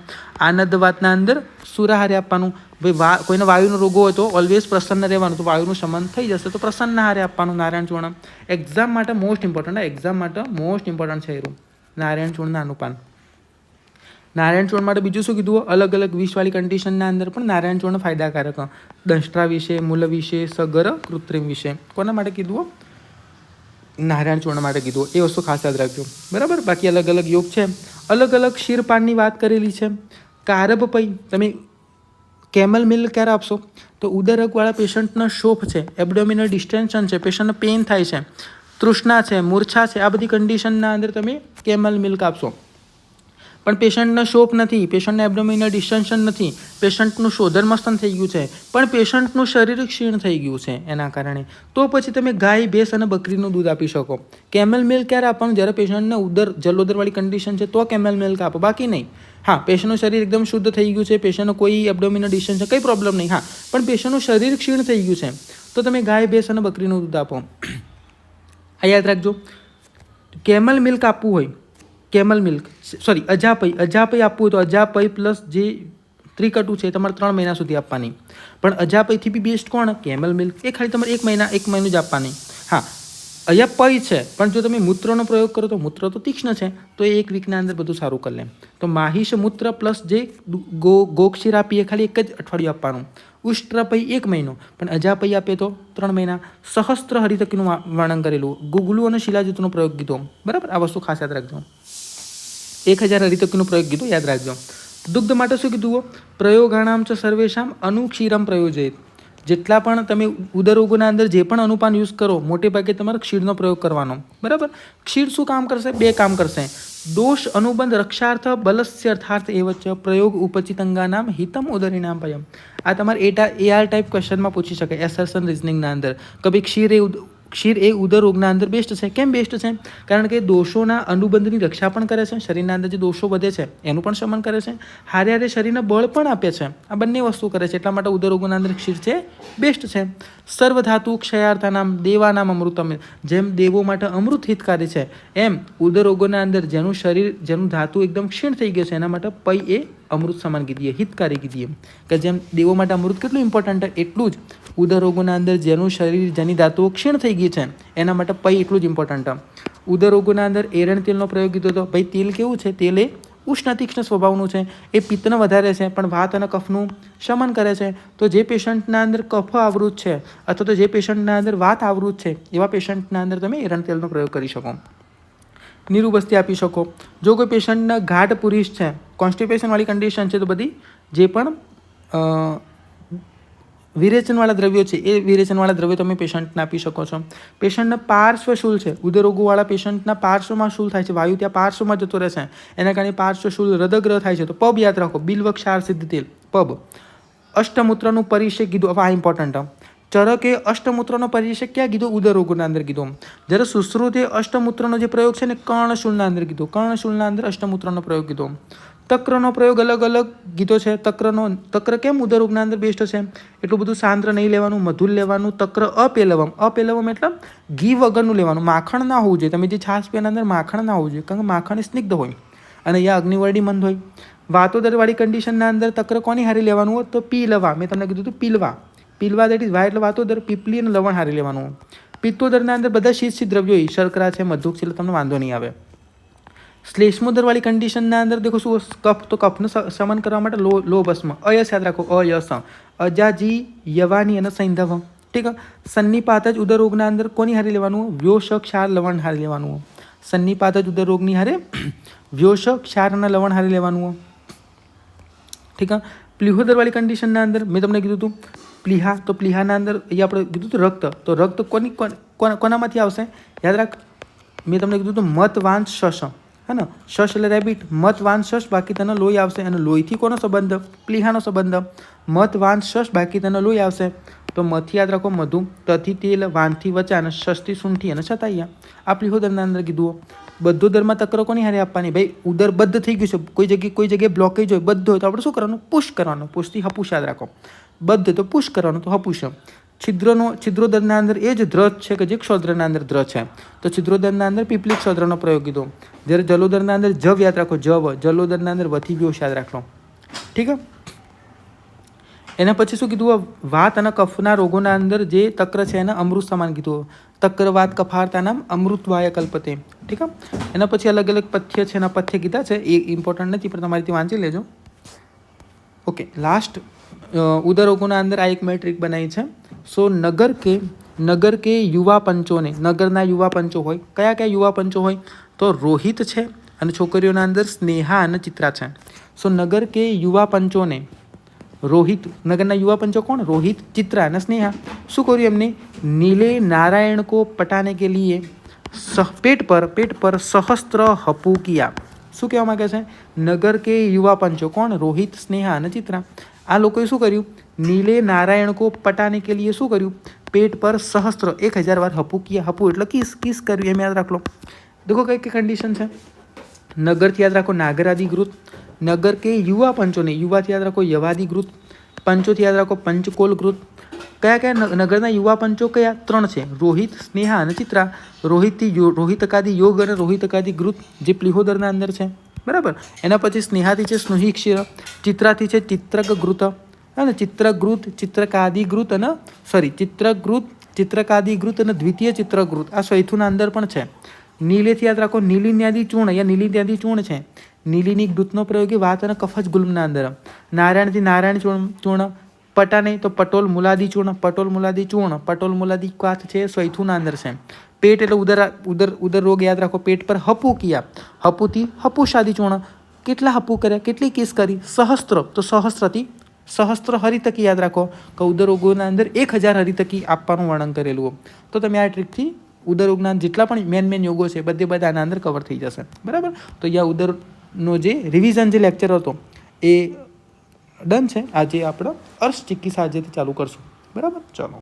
આનંદ વાતના અંદર સુરાહારે આપવાનું. ભાઈ કોઈને વાયુનો રોગો હોય તો ઓલવેઝ પ્રસન્ન રહેવાનું, તો વાયુનું શમન થઈ જશે તો પ્રસન્ન હારે આપવાનું નારાયણ ચૂર્ણ. એક્ઝામ માટે મોસ્ટ ઇમ્પોર્ટન્ટ, એક્ઝામ માટે મોસ્ટ ઇમ્પોર્ટન્ટ છે એવું નારાયણ ચૂર્ણના અનુપાન. નારાયણ ચૂર્ણ માટે બીજું શું કીધું? અલગ અલગ વિષવાળી કન્ડિશનના અંદર પણ નારાયણ ચૂર્ણ ફાયદાકારક. દંષ્ટ્રા વિશે, મૂલ વિશે, સગર કૃત્રિમ વિશે. કોના માટે કીધું? નારાયણ ચૂર્ણ માટે કીધું. એ વસ્તુ ખાસ યાદ રાખજો, બરાબર. બાકી અલગ અલગ યોગ છે, અલગ અલગ ક્ષીરપાનની વાત કરેલી છે. કારબ પઈ તમે કેમલ મિલ્ક ક્યારે આપશો? તો ઉદરકવાળા પેશન્ટનો શોફ છે, એબડોમિનલ ડિસ્ટેન્શન છે, પેશન્ટને પેઇન થાય છે, તૃષ્ણા છે, મૂર્છા છે, આ બધી કન્ડિશનના અંદર તમે કેમલ મિલ્ક આપશો. પણ પેશન્ટનો શોફ નથી, પેશન્ટને એબડોમિનલ ડિસ્ટેન્શન નથી, પેશન્ટનું શોધન મસ્તન થઈ ગયું છે, પણ પેશન્ટનું શરીર ક્ષીણ થઈ ગયું છે એના કારણે, તો પછી તમે ગાય, ભેંસ અને બકરીનું દૂધ આપી શકો. કેમલ મિલ્ક ક્યારે આપવાનું? જ્યારે પેશન્ટને જલોદરવાળી કન્ડિશન છે તો કેમલ મિલ્ક આપો, બાકી નહીં. હા, પેશન્ટનું શરીર એકદમ શુદ્ધ થઈ ગયું છે, પેશન્ટનો કોઈ એબડોમિનલ ડિસ્ટેન્શન, કંઈ પ્રોબ્લેમ નહીં. હા, પણ પેશન્ટનું શરીર ક્ષીણ થઈ ગયું છે તો તમે ગાય, ભેંસ અને બકરીનું દૂધ આપો. આ યાદ રાખજો. કેમલ મિલ્ક આપવું હોય, કેમલ મિલ્ક અજાપઈ આપવું હોય તો અજાપઈ પ્લસ જે ત્રિકટુ છે તમારે 3 મહિના સુધી આપવાની. પણ અજાપઈથી બી બેસ્ટ કોણ? Camel milk. એ ખાલી તમારે 1 મહિનું જ આપવાની. હા, અહીંયા પઈ છે, પણ જો તમે મૂત્રનો પ્રયોગ કરો તો મૂત્ર તો તીક્ષ્ણ છે, તો એ 1 વીકના અંદર બધું સારું કરી લે. તો માહિશ મૂત્ર પ્લસ જે ગોક્ષીર આપીએ ખાલી 1 જ અઠવાડિયું આપવાનું. ઉષ્ટ્રપઈ 1 મહિનો, પણ અજાપઈ આપે તો 3 મહિના. સહસ્ત્ર હરિતકીનું વર્ણન કરેલું, ગુગલું અને શિલાજીતનો પ્રયોગ કીધો, બરાબર. આ વસ્તુ ખાસ યાદ રાખજો. 1000 હરિતકીનો પ્રયોગ કીધો, યાદ રાખજો. દુગ્ધ માટે શું કીધું? પ્રયોગાણામ ચ સર્વેશામ અનુક્ષીરમ પ્રયોજિત. જેટલા પણ તમે ઉદરોગોના અંદર જે પણ અનુપાન યુઝ કરો, મોટે ભાગે તમારે ક્ષીરનો પ્રયોગ કરવાનો, બરાબર. ક્ષીર શું કામ કરશે? 2 કામ કરશે. દોષ અનુબંધ રક્ષાર્થ બલસ્ય અર્થાર્થ એવચ પ્રયોગ ઉપચિતંગાનામ હિતમ ઉદરીનામ ભયમ. આ તમારે AR ટાઈપ ક્વેશ્ચનમાં પૂછી શકાય, એસર્શન રિઝનિંગના અંદર કે ભાઈ ક્ષીર એ ઉદર રોગના અંદર બેસ્ટ છે. કેમ બેસ્ટ છે? કારણ કે દોષોના અનુબંધની રક્ષા પણ કરે છે, શરીરના અંદર જે દોષો વધે છે એનું પણ શમન કરે છે, હારે હારે શરીરને બળ પણ આપે છે. આ બંને વસ્તુ કરે છે, એટલા માટે ઉદર રોગોના અંદર ક્ષીર છે બેસ્ટ છે. સર્વધાતુ ક્ષયાર્થાનામ દેવાનામ અમૃતમ. જેમ દેવો માટે અમૃત હિતકારી છે, એમ ઉદર રોગોના અંદર જેનું ધાતુ એકદમ ક્ષીણ થઈ ગયું છે એના માટે પઈ એ અમૃત સમાન કીધી, હિતકારી કીધી. કે જેમ દેવો માટે અમૃત કેટલું ઇમ્પોર્ટન્ટ છે, એટલું જ ઉદર રોગોના અંદર જેનું શરીર જેની ધાતુઓ ક્ષીણ થઈ ગઈ છે એના માટે પઈ એટલું જ ઇમ્પોર્ટન્ટ. ઉદર રોગોના અંદર એરણ તેલનો પ્રયોગ કીધો હતો. ભાઈ તેલ કેવું છે? તેલ એ ઉષ્ણ તીક્ષ્ણ સ્વભાવનું છે, એ પિત્તને વધારે છે પણ વાત અને કફનું શમન કરે છે. તો જે પેશન્ટના અંદર કફ આવૃત છે અથવા તો જે પેશન્ટના અંદર વાત આવૃત છે એવા પેશન્ટના અંદર તમે એરણ તેલનો પ્રયોગ કરી શકો. નિરુબસ્તી આપી શકો. જો કોઈ પેશન્ટના ગાઢ પુરુષ છે, કોન્સ્ટિપેશનવાળી કન્ડિશન છે, તો બધી જે પણ વિરેચનવાળા દ્રવ્યો છે એ વિરેચનવાળા દ્રવ્યો તમે પેશન્ટને આપી શકો છો. પેશન્ટના પાર્શ્વ શૂલ છે, ઉદરોગોવાળા પેશન્ટના પાર્શ્વમાં શૂલ થાય છે, વાયુ ત્યાં પાર્શ્વમાં જતો રહેશે, એના કારણે પાર્શ્વ શૂલ હૃદગ્રહ થાય છે. તો પબ યાદ રાખો, બિલ્વ ક્ષાર સિદ્ધ તેલ, પબ. અષ્ટમૂત્રનું પરિષેક કીધું, હવે આ ઇમ્પોર્ટન્ટ. ચરકે અષ્ટમૂત્રનો પરિષેક ક્યાં કીધું? ઉદરોગોના અંદર કીધું. જ્યારે સુશ્રુતે અષ્ટમૂત્રનો જે પ્રયોગ છે ને કર્ણશૂલના અંદર કીધું, કર્ણશૂલના અંદર અષ્ટમૂત્રનો પ્રયોગ કીધો. તક્રનો પ્રયોગ અલગ અલગ કીધો છે. તક્ર કેમ ઉદરોગના અંદર બેસ્ટ છે? એટલું બધું સાંદ્ર નહીં લેવાનું, મધુર લેવાનું. તક્ર અપેલવમ એટલે ઘી વગરનું લેવાનું, માખણ ના હોવું જોઈએ. તમે જે છાશ પીવાના અંદર માખણ ના હોવું જોઈએ, કારણ કે માખણ સ્નિગ્ધ હોય અને અહીંયા અગ્નિવર્ણી મંદ હોય. વાતોદરવાળી કન્ડિશનના અંદર તક્ર કોની હારી લેવાનું હોય? તો પીલવા. મેં તમને કીધું હતું પીલવા દેટ ઇઝ વાય એટલે વાતોદર, પીપલી અને લવણ હારી લેવાનું. પિત્તોદરના અંદર બધા શીત દ્રવ્યો હોય, શર્કરા છે, મધુક છે, એટલે તમને વાંધો નહીં આવે. શ્લેષ્મોદરવાળી કન્ડિશનના અંદર દેખો શું? કફ. તો કફનું શમન કરવા માટે લો ભસ્મ. અયસ યાદ રાખો, અયસ. અજાજી, યવાની અને સૈંધવ. ઠીક. સન્નિપાત જ ઉદર રોગના અંદર કોની હારી લેવાનું? વ્યોષ, ક્ષાર, લવણ હારી લેવાનું. સન્નિપાત જ ઉદર રોગની હારે વ્યોષ, ક્ષાર અને લવણ હારી લેવાનું. ठीक है। प्लीहोदरवाળી કન્ડિશનના અંદર મેં તમને કીધું હતું પ્લીહા, તો પ્લીહાના અંદર અહીંયા આપણે કીધું હતું રક્ત, તો રક્ત કોનામાંથી આવશે યાદ રાખ, મેં તમને કીધું હતું મત વાંસ શશ, હે ને, શશ એટલે રેબિટ, મત વાંસ શશ બાકી તેનો લોહી આવશે, અને લોહીથી કોનો સંબંધ, પ્લીહાનો સંબંધ, મત વાંસ શશ બાકી તેનો લોહી આવશે, તો મથી યાદ રાખો મધુ, તથી તેલ, વાનથી વચા અને શશથી સૂંઠી અને છતાઈયા, આ પ્લીહોદરના અંદર કીધું. બધો દરમાં તકરો કોની હારે આપવાની, ભાઈ ઉદર બદ્ધ થઈ ગયું છે, કોઈ જગ્યાએ બ્લોકેજ હોય, બધો હોય તો આપણે શું કરવાનું, પુશ કરવાનું, પુશથી હપુશ યાદ રાખો, બદ્ધ તો પુશ કરવાનું, તો હપુશ. છિદ્રોદરના અંદર એ જ દ્ર છે કે જે ક્ષોદ્રના અંદર દ્ર છે, તો છિદ્રોદરના અંદર પીપલિક ક્ષોદ્રનો પ્રયોગ કીધો. જ્યારે જલોદરના અંદર જવ યાદ રાખો, જલોદરના અંદર વથી વ્યોશ યાદ રાખો, ઠીક છે. એના પછી શું કીધું, વાત અને કફના રોગોના અંદર જે તક્ર છે એને અમૃત સમાન કીધું, તક્ર વાત કફારતા નામ અમૃતવાય કલ્પતે, ઠીક છે. એના પછી અલગ અલગ પથ્ય છે, એના પથ્ય કીધા છે, એ ઇમ્પોર્ટન્ટ નથી પણ તમારીથી વાંચી લેજો. ઓકે, લાસ્ટ ઉદર રોગોના અંદર આ એક મેં ટ્રીક બનાવી છે. સો નગર કે યુવા પંચોને, નગરના યુવા પંચો હોય, કયા કયા યુવા પંચો હોય, તો રોહિત છે, અને છોકરીઓના અંદર સ્નેહા અને ચિત્રા છે. સો નગર કે યુવા પંચોને, રોહિત, નગરના યુવા પંચો કોણ, રોહિત, ચિત્રા અને સ્નેહા, શું કર્યું એમને, નીલે નારાયણ કો પટાને કે લીએ પેટ પર સહસ્ત્ર હપુ કિયા. શું કહેવા માંગે છે, નગર કે યુવા પંચો કોણ, રોહિત, સ્નેહા અને ચિત્રા, આ લોકોએ શું કર્યું, નીલે નારાયણ કો પટાને કે લીએ શું કર્યું, પેટ પર સહસ્ત્ર 1000 વાર હપુ કિયા, હપુ એટલે કિસ કર્યું, એમ યાદ રાખ લો. દેખો કઈ કઈ કન્ડિશન છે, નગરથી યાદ રાખો નાગરાદિગૃત, નગર કે યુવા પંચોને, યુવાથી યાદ રાખો યવાદિગૃત, પંચોથી યાદ રાખો પંચકોલગૃત. કયા કયા નગરના યુવા પંચો કયા, 3 છે, રોહિત, સ્નેહા અને ચિત્રા. રોહિતથી રોહિતકાદી યોગ અને રોહિતકાદી ગૃત જે પ્લીહોદરના અંદર છે, બરાબર. એના પછી સ્નેહાથી છે સ્નુહી ક્ષીર, ચિત્રાથી છે ચિત્રક ગૃત, અને ચિત્રગૃત, ચિત્રકાદિગૃત અને ચિત્રકાદિગૃત અને દ્વિતીય ચિત્રગૃત, આ સૈથુના અંદર પણ છે. નીલેથી યાદ રાખો નીલિન્યાદિ ચૂર્ણ, અહીંયા નીલિન્યાદિ ચૂર્ણ છે, નીલિની ગૃતનો પ્રયોગ એ વાત અને કફજ ગુલ્મના અંદર. નારાયણથી નારાયણ ચૂર્ણ, પટાને તો પટોલ મૂલાદિ ચૂર્ણ, પટોલ મૂલાદિ ચૂર્ણ, પટોલ મૂલાદિ કાથ છે સૈથુના અંદર છે. પેટ એટલે ઉદર રોગ યાદ રાખો, પેટ પર હપુ કિયા, હપુથી હપુષાદિ ચૂર્ણ, કેટલા હપુ કર્યા, કેટલી કિસ કરી, સહસ્ત્ર, તો સહસ્ત્રથી સહસ્ત્ર હરિતકી યાદ રાખો, કે ઉદર રોગોના અંદર 1000 હરિતકી આપવાનું વર્ણન કરેલું. તો તમે આ ટ્રીકથી ઉદર રોગના જેટલા પણ મેન યોગો છે બધા આના અંદર કવર થઈ જશે, બરાબર. તો અહીંયા ઉદરનો જે રિવિઝન જે લેક્ચર હતો એ ડન છે. આજે આપણે અર્શ ચિકિત્સા આજેથી ચાલુ કરશું, બરાબર. ચલો.